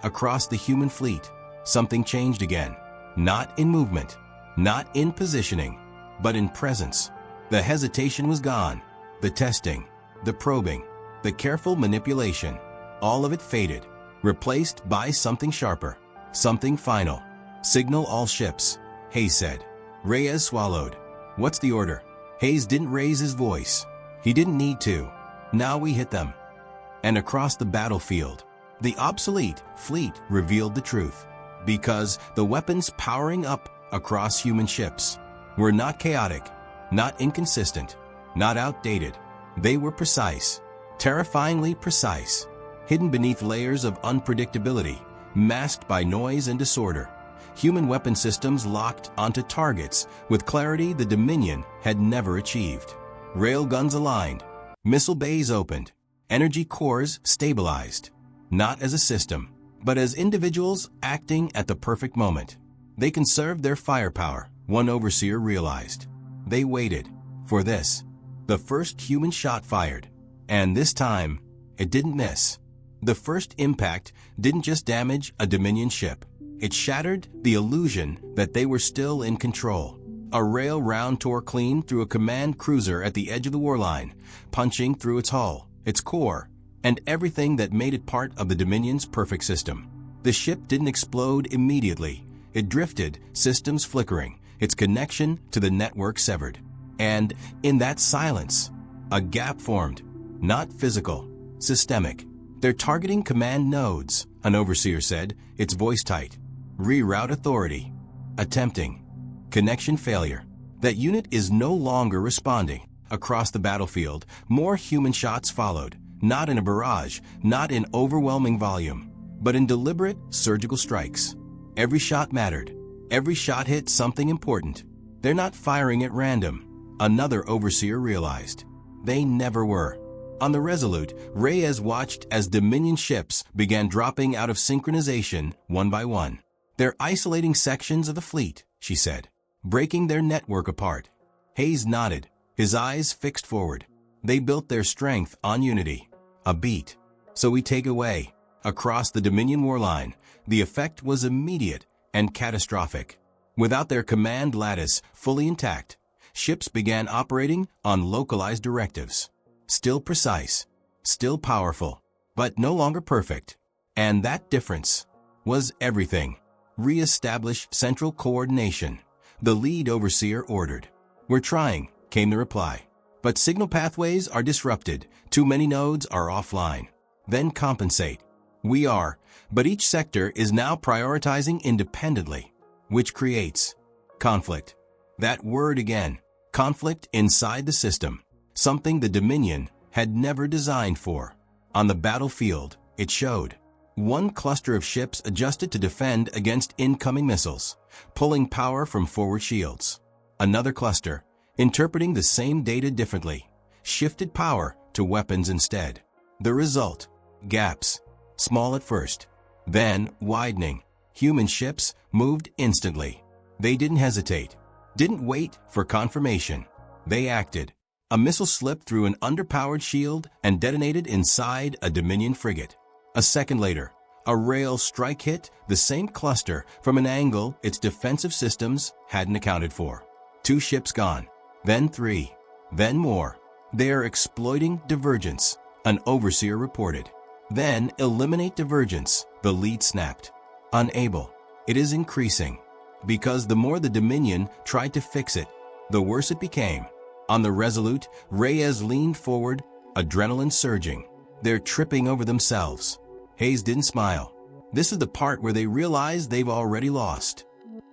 Across the human fleet, something changed again. Not in movement, not in positioning, but in presence. The hesitation was gone. The testing, the probing, the careful manipulation, all of it faded, replaced by something sharper, something final. Signal all ships, Hayes said. Reyes swallowed. What's the order? Hayes didn't raise his voice. He didn't need to. Now we hit them. And across the battlefield, the obsolete fleet revealed the truth. Because the weapons powering up across human ships were not chaotic, not inconsistent, not outdated. They were precise, terrifyingly precise, hidden beneath layers of unpredictability, masked by noise and disorder. Human weapon systems locked onto targets with clarity the Dominion had never achieved. Railguns aligned, missile bays opened, energy cores stabilized, not as a system, but as individuals acting at the perfect moment. They conserved their firepower, one overseer realized. They waited for this. The first human shot fired, and this time, it didn't miss. The first impact didn't just damage a Dominion ship. It shattered the illusion that they were still in control. A rail round tore clean through a command cruiser at the edge of the warline, punching through its hull, its core, and everything that made it part of the Dominion's perfect system. The ship didn't explode immediately. It drifted, systems flickering, its connection to the network severed. And in that silence, a gap formed, not physical, systemic. They're targeting command nodes, an overseer said, its voice tight. Reroute authority. Attempting. Connection failure. That unit is no longer responding. Across the battlefield, more human shots followed, not in a barrage, not in overwhelming volume, but in deliberate surgical strikes. Every shot mattered. Every shot hit something important. They're not firing at random, another overseer realized. They never were. On the Resolute, Reyes watched as Dominion ships began dropping out of synchronization one by one. They're isolating sections of the fleet, she said, breaking their network apart. Hayes nodded, his eyes fixed forward. They built their strength on unity. A beat. So we take away. Across the Dominion warline, the effect was immediate and catastrophic. Without their command lattice fully intact, ships began operating on localized directives. Still precise, still powerful, but no longer perfect. And that difference was everything. Re-establish central coordination, the lead overseer ordered. We're trying, came the reply. But signal pathways are disrupted. Too many nodes are offline. Then compensate. We are, but each sector is now prioritizing independently, which creates conflict. That word again, conflict inside the system, something the Dominion had never designed for. On the battlefield, it showed. One cluster of ships adjusted to defend against incoming missiles, pulling power from forward shields. Another cluster, interpreting the same data differently, shifted power to weapons instead. The result, gaps, small at first, then widening. Human ships moved instantly. They didn't hesitate, didn't wait for confirmation. They acted. A missile slipped through an underpowered shield and detonated inside a Dominion frigate. A second later, a rail strike hit the same cluster from an angle its defensive systems hadn't accounted for. 2 ships gone, then 3, then more. They are exploiting divergence, an overseer reported. Then eliminate divergence, the lead snapped. Unable. It is increasing. Because the more the Dominion tried to fix it, the worse it became. On the Resolute, Reyes leaned forward, adrenaline surging. They're tripping over themselves. Hayes didn't smile. This is the part where they realize they've already lost.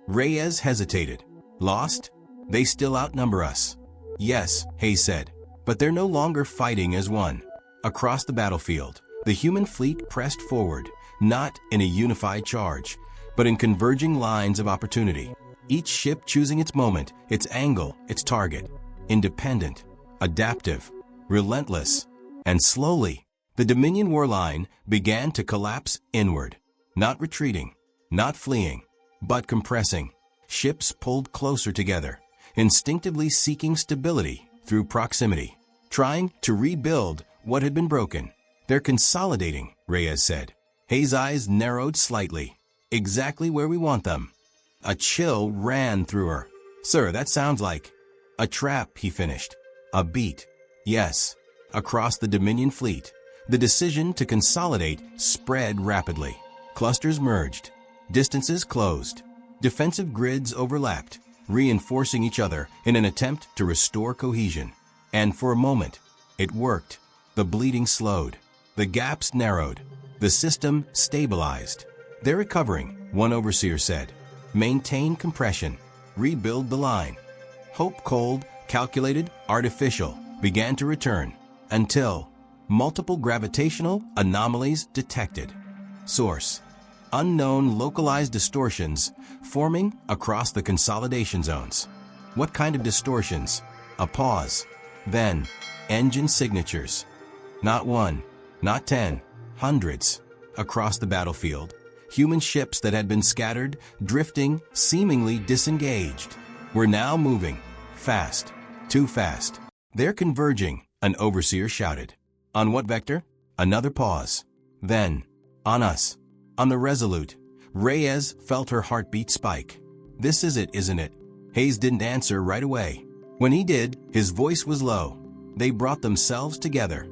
Reyes hesitated. Lost? They still outnumber us. Yes, Hayes said, but they're no longer fighting as one. Across the battlefield, the human fleet pressed forward, not in a unified charge, but in converging lines of opportunity. Each ship choosing its moment, its angle, its target. Independent, adaptive, relentless, and slowly, the Dominion warline began to collapse inward, not retreating, not fleeing, but compressing. Ships pulled closer together, instinctively seeking stability through proximity, trying to rebuild what had been broken. "They're consolidating," Reyes said. Hayes' eyes narrowed slightly. "Exactly where we want them." A chill ran through her. "Sir, that sounds like—" "A trap," he finished. "A beat." Yes. Across the Dominion fleet, the decision to consolidate spread rapidly. Clusters merged. Distances closed. Defensive grids overlapped, reinforcing each other in an attempt to restore cohesion. And for a moment, it worked. The bleeding slowed. The gaps narrowed. The system stabilized. "They're recovering," one overseer said. "Maintain compression. Rebuild the line." Hope, cold, calculated, artificial, began to return until multiple gravitational anomalies detected. Source: unknown localized distortions forming across the consolidation zones. What kind of distortions? A pause. Then, engine signatures. Not one, not 10, hundreds. Across the battlefield, human ships that had been scattered, drifting, seemingly disengaged, were now moving. Fast. Too fast. "They're converging," an overseer shouted. "On what vector?" Another pause. Then, "On us." On the Resolute. Reyes felt her heartbeat spike. "This is it, isn't it?" Hayes didn't answer right away. When he did, his voice was low. "They brought themselves together."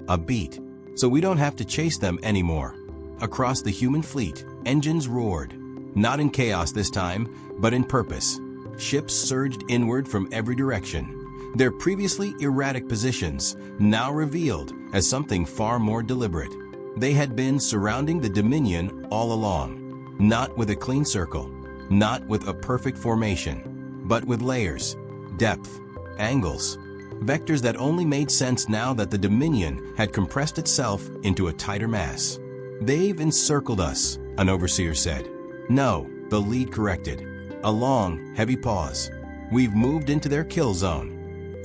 A beat. "So we don't have to chase them anymore." Across the human fleet, engines roared. Not in chaos this time, but in purpose. Ships surged inward from every direction. Their previously erratic positions now revealed as something far more deliberate. They had been surrounding the Dominion all along. Not with a clean circle, not with a perfect formation, but with layers, depth, angles, vectors that only made sense now that the Dominion had compressed itself into a tighter mass. "They've encircled us," an overseer said. "No," the lead corrected. A long, heavy pause. "We've moved into their kill zone."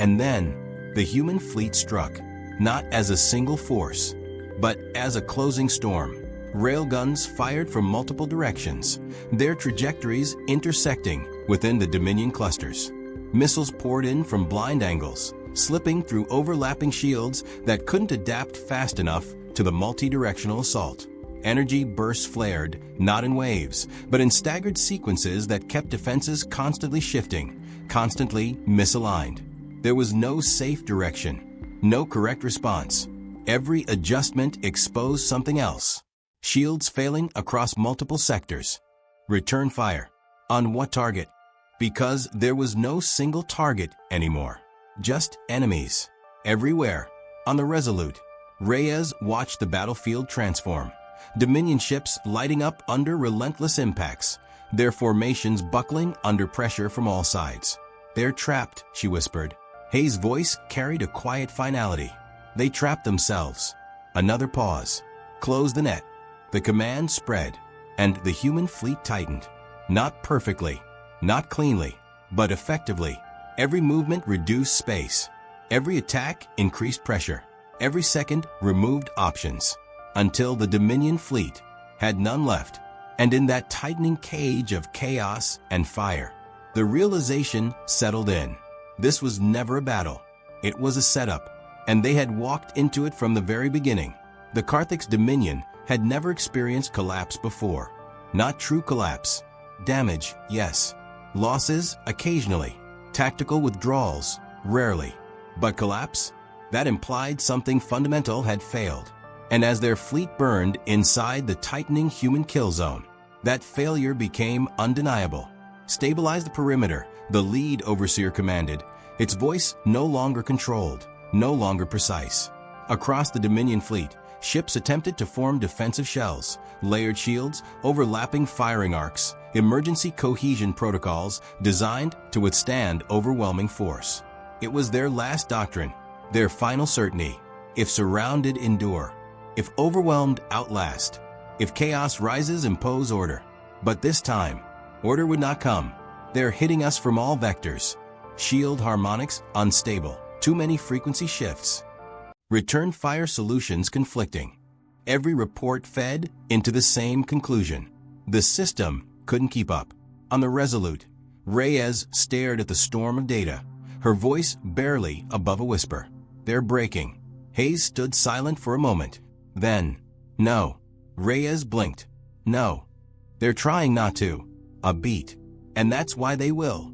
And then, the human fleet struck, not as a single force, but as a closing storm. Railguns fired from multiple directions, their trajectories intersecting within the Dominion clusters. Missiles poured in from blind angles, slipping through overlapping shields that couldn't adapt fast enough to the multi-directional assault. Energy bursts flared, not in waves, but in staggered sequences that kept defenses constantly shifting, constantly misaligned. There was no safe direction, no correct response. Every adjustment exposed something else. Shields failing across multiple sectors. Return fire. On what target? Because there was no single target anymore. Just enemies. Everywhere. On the Resolute, Reyes watched the battlefield transform. Dominion ships lighting up under relentless impacts, their formations buckling under pressure from all sides. "They're trapped," she whispered. Hayes' voice carried a quiet finality. "They trapped themselves." Another pause. "Close the net." The command spread, and the human fleet tightened. Not perfectly, not cleanly, but effectively. Every movement reduced space. Every attack increased pressure. Every second removed options. Until the Dominion fleet had none left. And in that tightening cage of chaos and fire, the realization settled in. This was never a battle. It was a setup, and they had walked into it from the very beginning. The Carthag's Dominion had never experienced collapse before. Not true collapse. Damage, yes. Losses, occasionally. Tactical withdrawals, rarely. But collapse? That implied something fundamental had failed. And as their fleet burned inside the tightening human kill zone, that failure became undeniable. "Stabilize the perimeter," the lead overseer commanded, its voice no longer controlled, no longer precise. Across the Dominion fleet, ships attempted to form defensive shells, layered shields, overlapping firing arcs, emergency cohesion protocols designed to withstand overwhelming force. It was their last doctrine, their final certainty. If surrounded, endure. If overwhelmed, outlast. If chaos rises, impose order. But this time, order would not come. They're hitting us from all vectors. Shield harmonics unstable. Too many frequency shifts. Return fire solutions conflicting. Every report fed into the same conclusion. The system couldn't keep up. On the Resolute, Reyes stared at the storm of data, her voice barely above a whisper. "They're breaking." Hayes stood silent for a moment. Then, "No." Reyes blinked. "No. They're trying not to." A beat. "And that's why they will."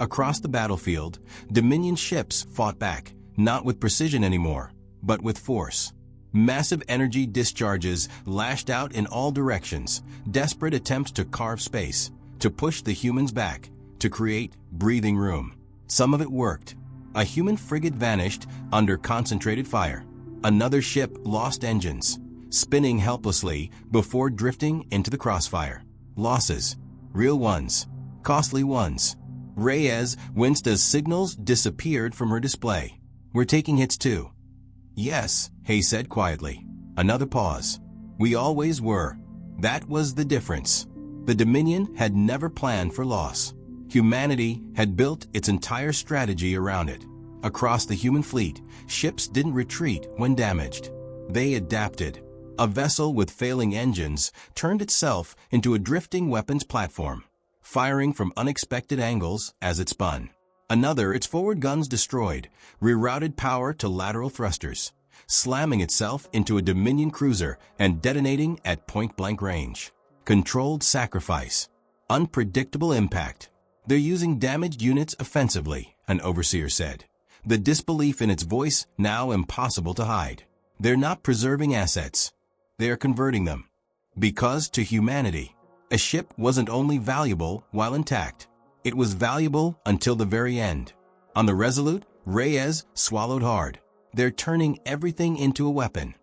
Across the battlefield, Dominion ships fought back, not with precision anymore, but with force. Massive energy discharges lashed out in all directions, desperate attempts to carve space, to push the humans back, to create breathing room. Some of it worked. A human frigate vanished under concentrated fire. Another ship lost engines, spinning helplessly before drifting into the crossfire. Losses. Real ones. Costly ones. Reyes winced as signals disappeared from her display. "We're taking hits too." "Yes," Hayes said quietly. Another pause. "We always were." That was the difference. The Dominion had never planned for loss. Humanity had built its entire strategy around it. Across the human fleet, ships didn't retreat when damaged. They adapted. A vessel with failing engines turned itself into a drifting weapons platform, firing from unexpected angles as it spun. Another, its forward guns destroyed, rerouted power to lateral thrusters, slamming itself into a Dominion cruiser and detonating at point-blank range. Controlled sacrifice. Unpredictable impact. "They're using damaged units offensively," an overseer said, the disbelief in its voice now impossible to hide. "They're not preserving assets. They are converting them." Because to humanity, a ship wasn't only valuable while intact. It was valuable until the very end. On the Resolute, Reyes swallowed hard. "They're turning everything into a weapon."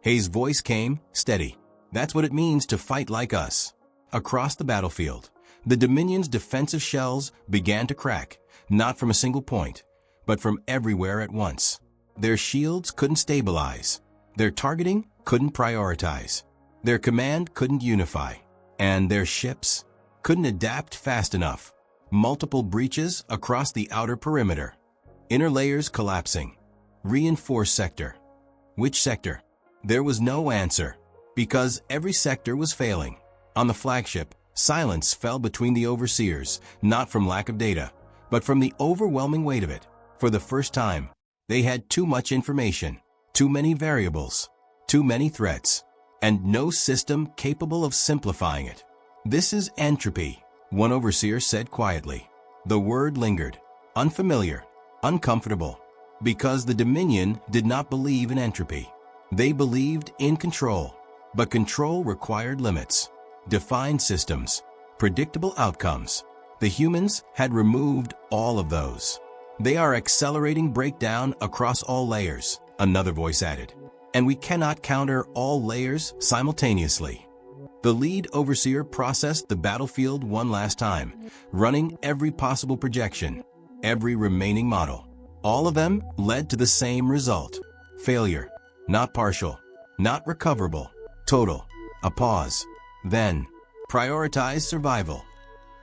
Hayes' voice came steady. "That's what it means to fight like us." Across the battlefield, the Dominion's defensive shells began to crack, not from a single point, but from everywhere at once. Their shields couldn't stabilize. Their targeting couldn't prioritize. Their command couldn't unify. And their ships couldn't adapt fast enough. Multiple breaches across the outer perimeter. Inner layers collapsing. Reinforced sector. Which sector? There was no answer, because every sector was failing. On the flagship, silence fell between the overseers, not from lack of data, but from the overwhelming weight of it. For the first time, they had too much information, too many variables, too many threats, and no system capable of simplifying it. "This is entropy," one overseer said quietly. The word lingered, unfamiliar, uncomfortable, because the Dominion did not believe in entropy. They believed in control, but control required limits, defined systems, predictable outcomes. The humans had removed all of those. "They are accelerating breakdown across all layers," another voice added. "And we cannot counter all layers simultaneously." The lead overseer processed the battlefield one last time, running every possible projection, every remaining model. All of them led to the same result: failure. Not partial, not recoverable, total. A pause. Then, prioritize survival.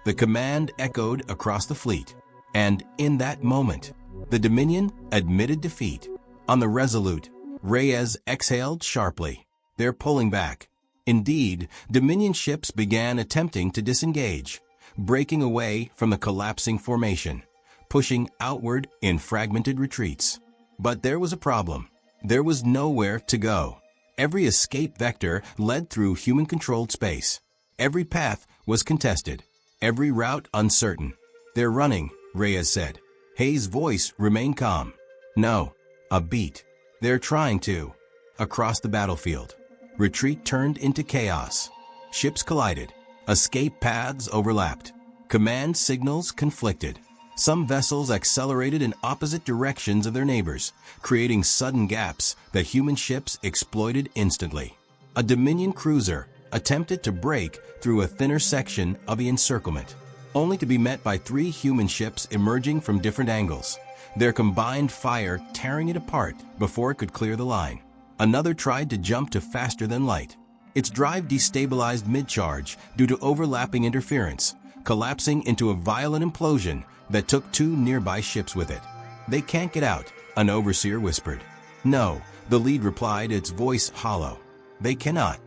The command echoed across the fleet, and in that moment, the Dominion admitted defeat. On the Resolute, Reyes exhaled sharply. "They're pulling back." Indeed, Dominion ships began attempting to disengage, breaking away from the collapsing formation, pushing outward in fragmented retreats. But there was a problem. There was nowhere to go. Every escape vector led through human-controlled space. Every path was contested, every route uncertain. "They're running," Reyes said. Hayes' voice remained calm. "No." A beat. "They're trying to." Across the battlefield, retreat turned into chaos. Ships collided. Escape paths overlapped. Command signals conflicted. Some vessels accelerated in opposite directions of their neighbors, creating sudden gaps that human ships exploited instantly. A Dominion cruiser attempted to break through a thinner section of the encirclement, only to be met by 3 human ships emerging from different angles, their combined fire tearing it apart before it could clear the line. Another tried to jump to faster than light. Its drive destabilized mid-charge due to overlapping interference, collapsing into a violent implosion that took 2 nearby ships with it. "They can't get out," an overseer whispered. "No," the lead replied, its voice hollow. "They cannot."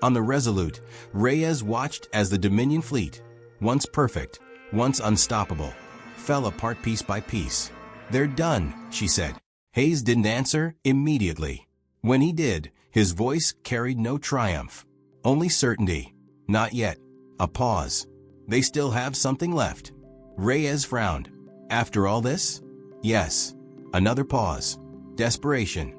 On the Resolute, Reyes watched as the Dominion fleet, once perfect, once unstoppable, fell apart piece by piece. "They're done," she said. Hayes didn't answer immediately. When he did, his voice carried no triumph, only certainty. "Not yet." A pause. "They still have something left." Reyes frowned. "After all this?" "Yes." Another pause. Desperation.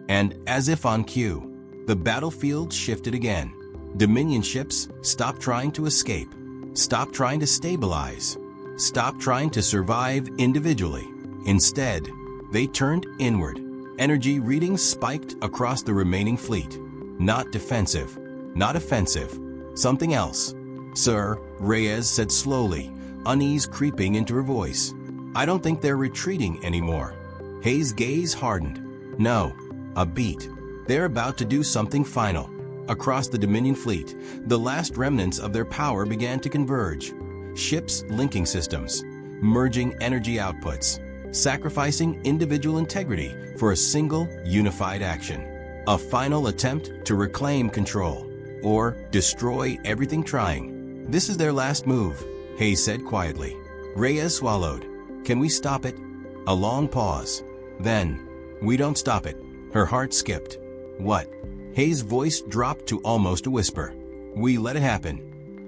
And, as if on cue, the battlefield shifted again. Dominion ships stopped trying to escape, stopped trying to stabilize, stopped trying to survive individually. Instead, they turned inward. Energy readings spiked across the remaining fleet. Not defensive, not offensive, something else. "Sir," Reyes said slowly, unease creeping into her voice, "I don't think they're retreating anymore." Hayes' gaze hardened. "No." A beat. "They're about to do something final." Across the Dominion fleet, the last remnants of their power began to converge. Ships linking systems, merging energy outputs, sacrificing individual integrity for a single, unified action. A final attempt to reclaim control, or destroy everything trying. "This is their last move," Hayes said quietly. Reyes swallowed. "Can we stop it?" A long pause. Then, "We don't stop it." Her heart skipped. "What?" Hayes' voice dropped to almost a whisper. "We let it happen."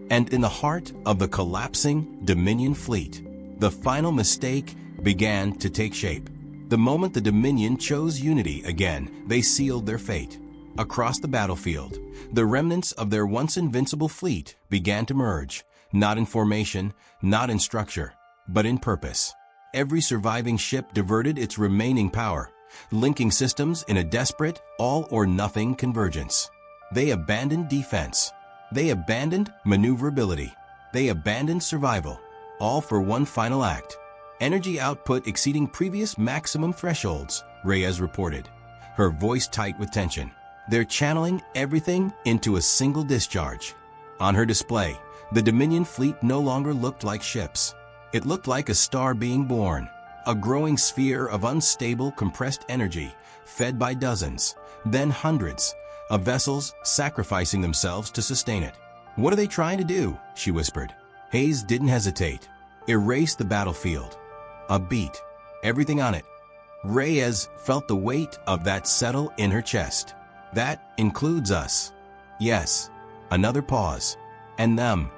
And in the heart of the collapsing Dominion fleet, the final mistake began to take shape. The moment the Dominion chose unity again, they sealed their fate. Across the battlefield, the remnants of their once invincible fleet began to merge, not in formation, not in structure, but in purpose. Every surviving ship diverted its remaining power, linking systems in a desperate, all-or-nothing convergence. They abandoned defense. They abandoned maneuverability. They abandoned survival, all for one final act. "Energy output exceeding previous maximum thresholds," Reyes reported, her voice tight with tension. "They're channeling everything into a single discharge." On her display, the Dominion fleet no longer looked like ships. It looked like a star being born, a growing sphere of unstable, compressed energy, fed by dozens, then hundreds, of vessels sacrificing themselves to sustain it. "What are they trying to do?" she whispered. Hayes didn't hesitate. "Erase the battlefield." A beat. Everything on it. Reyes felt the weight of that settle in her chest. "That includes us." "Yes." Another pause. "And them."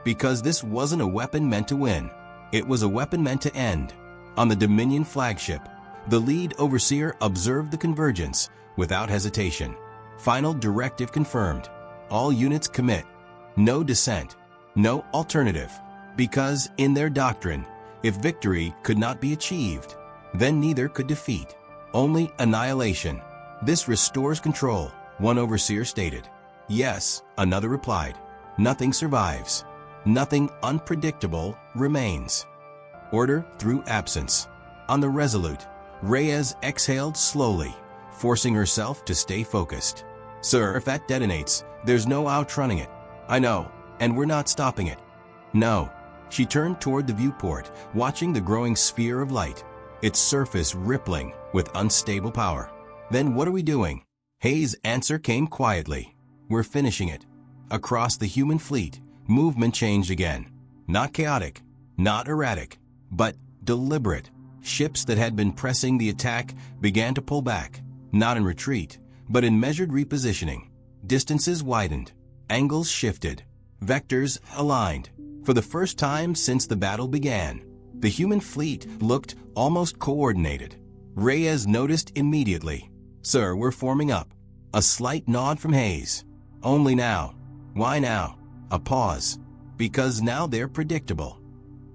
Because this wasn't a weapon meant to win. It was a weapon meant to end. On the Dominion flagship, the lead overseer observed the convergence without hesitation. Final directive confirmed. All units commit. No dissent. No alternative. Because, in their doctrine, if victory could not be achieved, then neither could defeat. Only annihilation. "This restores control," one overseer stated. "Yes," another replied. "Nothing survives. Nothing unpredictable remains." Order through absence. On the Resolute, Reyes exhaled slowly, forcing herself to stay focused. "Sir, if that detonates, there's no outrunning it." "I know, and we're not stopping it." "No." She turned toward the viewport, watching the growing sphere of light, its surface rippling with unstable power. "Then what are we doing?" Hayes' answer came quietly. "We're finishing it." Across the human fleet, movement changed again. Not chaotic, not erratic, but deliberate. Ships that had been pressing the attack began to pull back, not in retreat, but in measured repositioning. Distances widened, angles shifted, vectors aligned. For the first time since the battle began, the human fleet looked almost coordinated. Reyes noticed immediately. "Sir, we're forming up." A slight nod from Hayes. "Only now." "Why now?" A pause. "Because now they're predictable."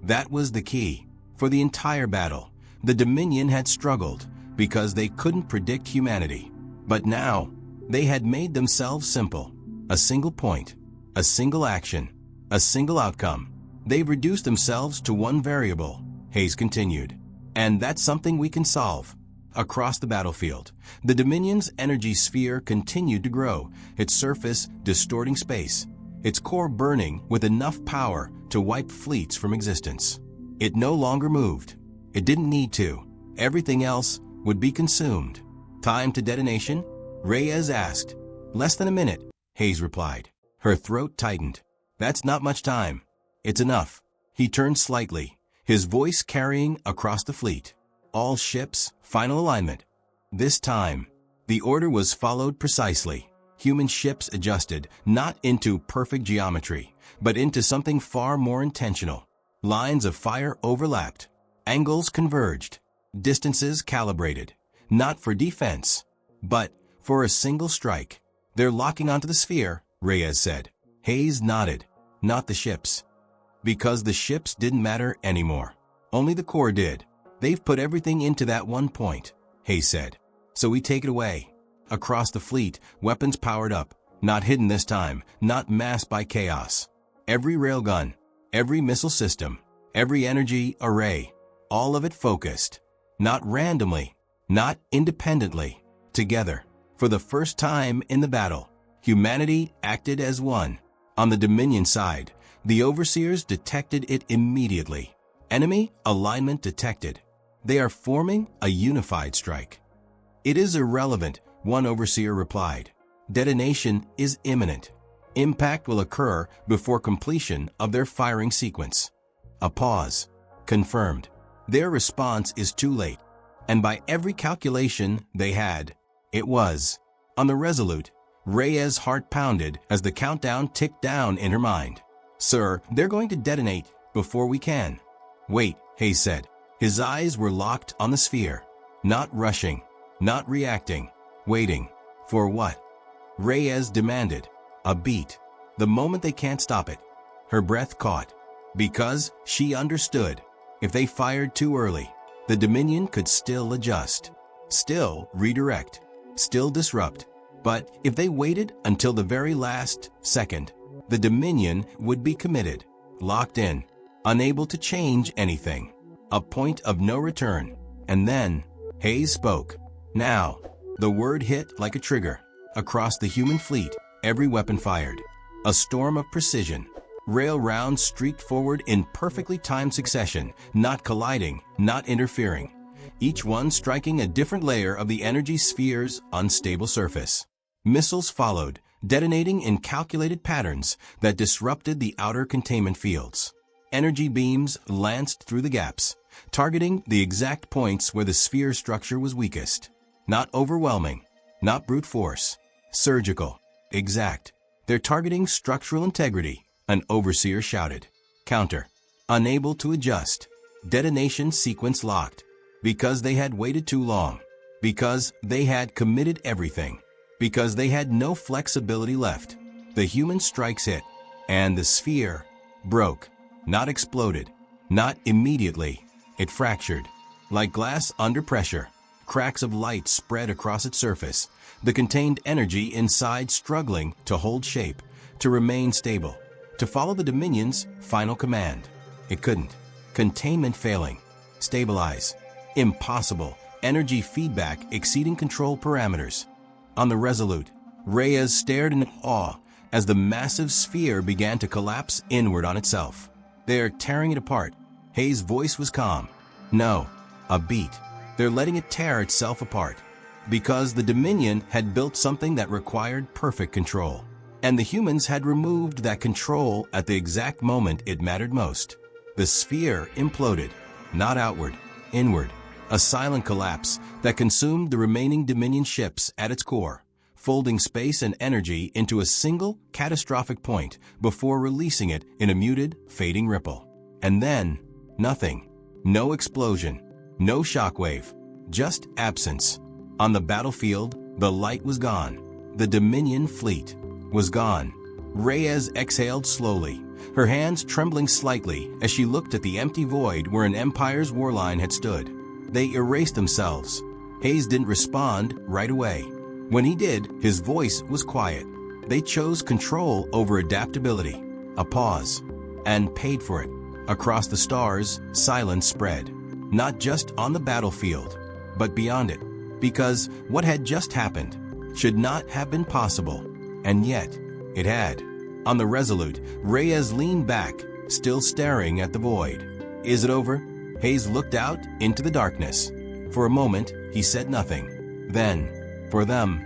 That was the key. For the entire battle, the Dominion had struggled because they couldn't predict humanity. But now, they had made themselves simple. A single point, a single action, a single outcome. They've reduced themselves to one variable, Hayes continued. And that's something we can solve. Across the battlefield, the Dominion's energy sphere continued to grow, its surface distorting space, its core burning with enough power to wipe fleets from existence. It no longer moved. It didn't need to. Everything else would be consumed. "Time to detonation?" Reyes asked. "Less than a minute," Hayes replied. Her throat tightened. "That's not much time." "It's enough." He turned slightly, his voice carrying across the fleet. All ships, final alignment. This time, the order was followed precisely. Human ships adjusted, not into perfect geometry, but into something far more intentional. Lines of fire overlapped, angles converged, distances calibrated, not for defense, but for a single strike. They're locking onto the sphere, Reyes said. Hayes nodded. Not the ships. Because the ships didn't matter anymore. Only the core did. They've put everything into that one point, Hayes said. So we take it away. Across the fleet, weapons powered up, not hidden this time, not masked by chaos. Every railgun, every missile system, every energy array, all of it focused. Not randomly, not independently, together. For the first time in the battle, humanity acted as one. On the Dominion side, the overseers detected it immediately. Enemy alignment detected. They are forming a unified strike. It is irrelevant, one overseer replied. Detonation is imminent. Impact will occur before completion of their firing sequence. A pause. Confirmed. Their response is too late. And by every calculation they had, it was. On the Resolute, Reyes' heart pounded as the countdown ticked down in her mind. Sir, they're going to detonate before we can. Wait, Hayes said. His eyes were locked on the sphere. Not rushing, not reacting, waiting. For what? Reyes demanded. A beat. The moment they can't stop it. Her breath caught. Because she understood. If they fired too early, the Dominion could still adjust. Still redirect. Still disrupt. But if they waited until the very last second, the Dominion would be committed, locked in, unable to change anything. A point of no return. And then, Hayes spoke. Now, the word hit like a trigger. Across the human fleet, every weapon fired. A storm of precision. Rail rounds streaked forward in perfectly timed succession, not colliding, not interfering. Each one striking a different layer of the energy sphere's unstable surface. Missiles followed, detonating in calculated patterns that disrupted the outer containment fields. Energy beams lanced through the gaps, targeting the exact points where the sphere structure was weakest. Not overwhelming, not brute force, surgical, exact. They're targeting structural integrity, an overseer shouted. Counter. Unable to adjust. Detonation sequence locked. Because they had waited too long. Because they had committed everything. Because they had no flexibility left. The human strikes hit, and the sphere broke. Not exploded. Not immediately. It fractured. Like glass under pressure. Cracks of light spread across its surface. The contained energy inside struggling to hold shape, to remain stable, to follow the Dominion's final command. It couldn't. Containment failing. Stabilize. Impossible. Energy feedback exceeding control parameters. On the Resolute, Reyes stared in awe as the massive sphere began to collapse inward on itself. They're tearing it apart. Hayes' voice was calm. No. A beat. They're letting it tear itself apart. Because the Dominion had built something that required perfect control. And the humans had removed that control at the exact moment it mattered most. The sphere imploded. Not outward. Inward. A silent collapse that consumed the remaining Dominion ships at its core, folding space and energy into a single catastrophic point before releasing it in a muted, fading ripple. And then, nothing. No explosion. No shockwave. Just absence. On the battlefield, the light was gone. The Dominion fleet was gone. Reyes exhaled slowly, her hands trembling slightly as she looked at the empty void where an Empire's warline had stood. They erased themselves. Hayes didn't respond right away. When he did, his voice was quiet. They chose control over adaptability. A pause. And paid for it. Across the stars, silence spread. Not just on the battlefield, but beyond it. Because what had just happened should not have been possible. And yet, it had. On the Resolute, Reyes leaned back, still staring at the void. Is it over? Hayes looked out into the darkness. For a moment, he said nothing. Then, for them,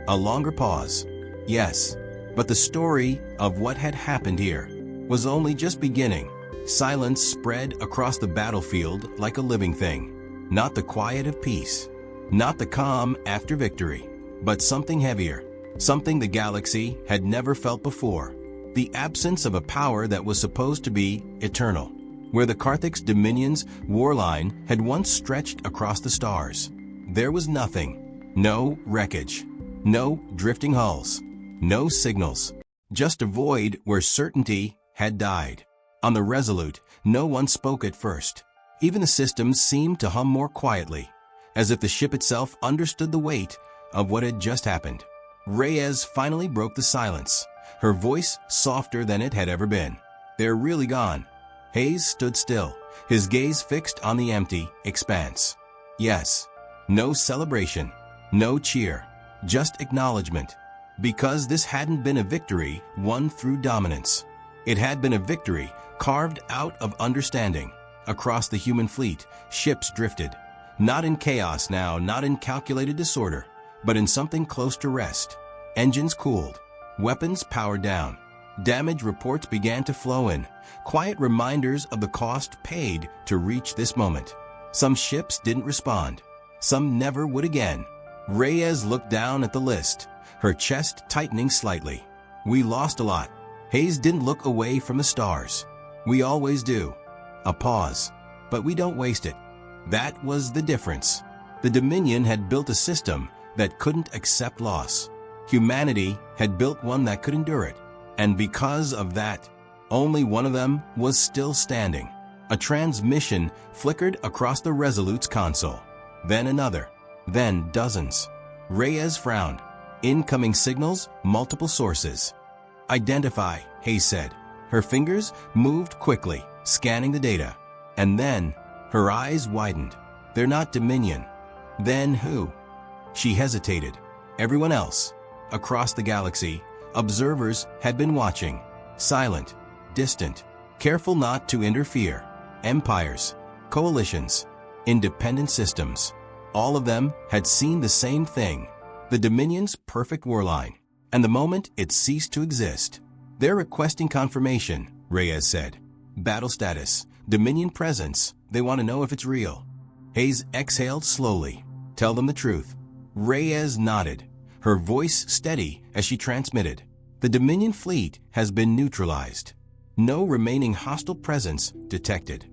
a longer pause. Yes, but the story of what had happened here was only just beginning. Silence spread across the battlefield like a living thing. Not the quiet of peace, not the calm after victory, but something heavier, something the galaxy had never felt before. The absence of a power that was supposed to be eternal, where the Karthik's Dominion's war line had once stretched across the stars. There was nothing. No wreckage. No drifting hulls. No signals. Just a void where certainty had died. On the Resolute, no one spoke at first. Even the systems seemed to hum more quietly, as if the ship itself understood the weight of what had just happened. Reyes finally broke the silence, her voice softer than it had ever been. "They're really gone." Hayes stood still, his gaze fixed on the empty expanse. Yes. No celebration, no cheer, just acknowledgement. Because this hadn't been a victory won through dominance. It had been a victory carved out of understanding. Across the human fleet, ships drifted. Not in chaos now, not in calculated disorder, but in something close to rest. Engines cooled. Weapons powered down. Damage reports began to flow in. Quiet reminders of the cost paid to reach this moment. Some ships didn't respond. Some never would again. Reyes looked down at the list, her chest tightening slightly. "We lost a lot." Hayes didn't look away from the stars. "We always do." A pause. "But we don't waste it." That was the difference. The Dominion had built a system that couldn't accept loss. Humanity had built one that could endure it. And because of that, only one of them was still standing. A transmission flickered across the Resolute's console. Then another. Then dozens. Reyes frowned. Incoming signals, multiple sources. "Identify," Hayes said. Her fingers moved quickly, scanning the data. And then, her eyes widened. "They're not Dominion." "Then who?" She hesitated. Everyone else. Across the galaxy, observers had been watching. Silent, distant, careful not to interfere. Empires, coalitions, independent systems. All of them had seen the same thing. The Dominion's perfect warline. And the moment it ceased to exist. "They're requesting confirmation," Reyes said. "Battle status, Dominion presence. They want to know if it's real." Hayes exhaled slowly. "Tell them the truth." Reyes nodded, her voice steady as she transmitted. "The Dominion fleet has been neutralized. No remaining hostile presence detected."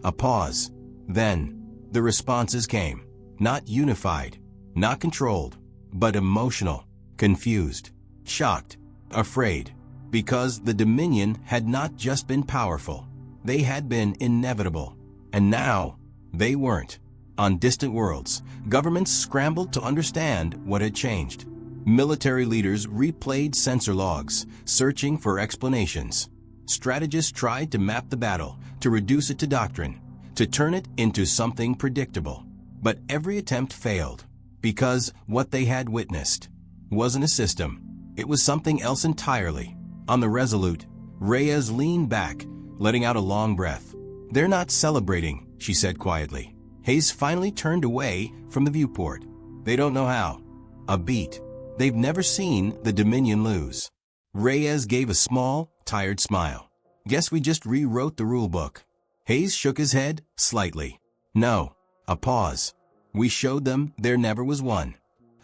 A pause. Then, the responses came. Not unified, not controlled, but emotional, confused, shocked, afraid. Because the Dominion had not just been powerful, they had been inevitable. And now, they weren't. On distant worlds, governments scrambled to understand what had changed. Military leaders replayed sensor logs, searching for explanations. Strategists tried to map the battle, to reduce it to doctrine, to turn it into something predictable. But every attempt failed, because what they had witnessed wasn't a system. It was something else entirely. On the Resolute, Reyes leaned back, letting out a long breath. "They're not celebrating," she said quietly. Hayes finally turned away from the viewport. "They don't know how." A beat. They've never seen the Dominion lose. Reyes gave a small, tired smile. "Guess we just rewrote the rulebook." Hayes shook his head slightly. "No." A pause. "We showed them there never was one."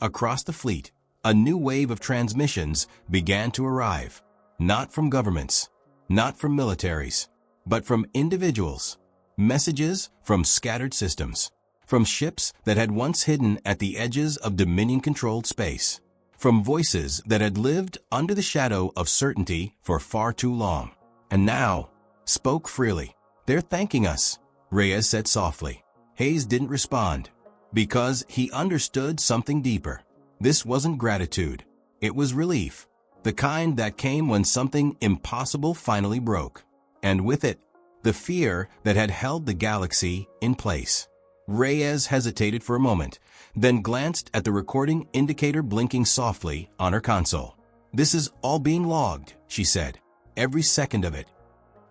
Across the fleet, a new wave of transmissions began to arrive. Not from governments, not from militaries, but from individuals. Messages from scattered systems. From ships that had once hidden at the edges of Dominion-controlled space. From voices that had lived under the shadow of certainty for far too long. And now, spoke freely. "They're thanking us," Reyes said softly. Hayes didn't respond, because he understood something deeper. This wasn't gratitude. It was relief. The kind that came when something impossible finally broke. And with it, the fear that had held the galaxy in place. Reyes hesitated for a moment, then glanced at the recording indicator blinking softly on her console. "This is all being logged," she said. "Every second of it."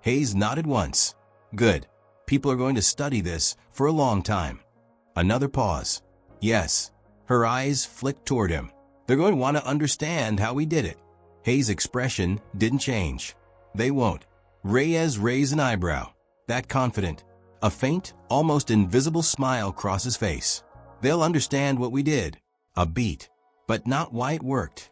Hayes nodded once. "Good. People are going to study this for a long time." Another pause. "Yes." Her eyes flicked toward him. "They're going to want to understand how we did it." Hayes' expression didn't change. "They won't." Reyes raised an eyebrow. That confident. A faint, almost invisible smile crossed his face. They'll understand what we did. A beat. But not why it worked.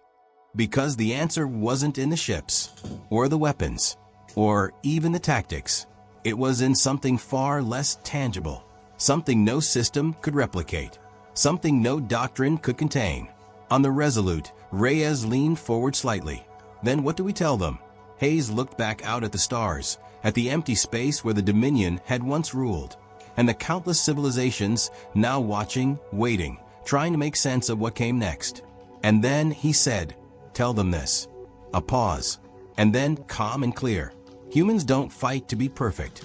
Because the answer wasn't in the ships, or the weapons, or even the tactics. It was in something far less tangible. Something no system could replicate. Something no doctrine could contain. On the Resolute, Reyes leaned forward slightly. Then what do we tell them? Hayes looked back out at the stars, at the empty space where the Dominion had once ruled, and the countless civilizations now watching, waiting, trying to make sense of what came next. And then he said, "Tell them this." A pause, and then calm and clear. "Humans don't fight to be perfect."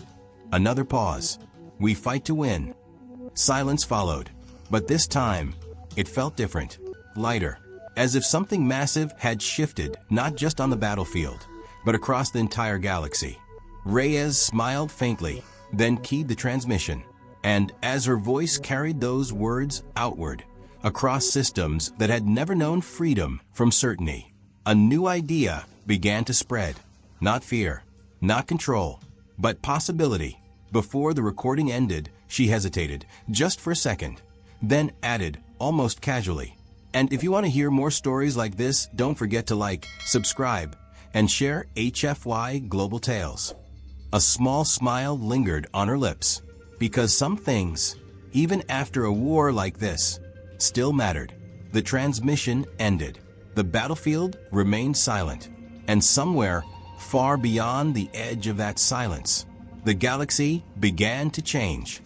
Another pause. "We fight to win." Silence followed, but this time, it felt different. Lighter, as if something massive had shifted not just on the battlefield, but across the entire galaxy. Reyes smiled faintly, then keyed the transmission, and as her voice carried those words outward, across systems that had never known freedom from certainty, a new idea began to spread. Not fear, not control, but possibility. Before the recording ended, she hesitated, just for a second, then added, almost casually, "And if you want to hear more stories like this, don't forget to like, subscribe, and share HFY Global Tales." A small smile lingered on her lips, because some things, even after a war like this, still mattered. The transmission ended. The battlefield remained silent, and somewhere, far beyond the edge of that silence, the galaxy began to change.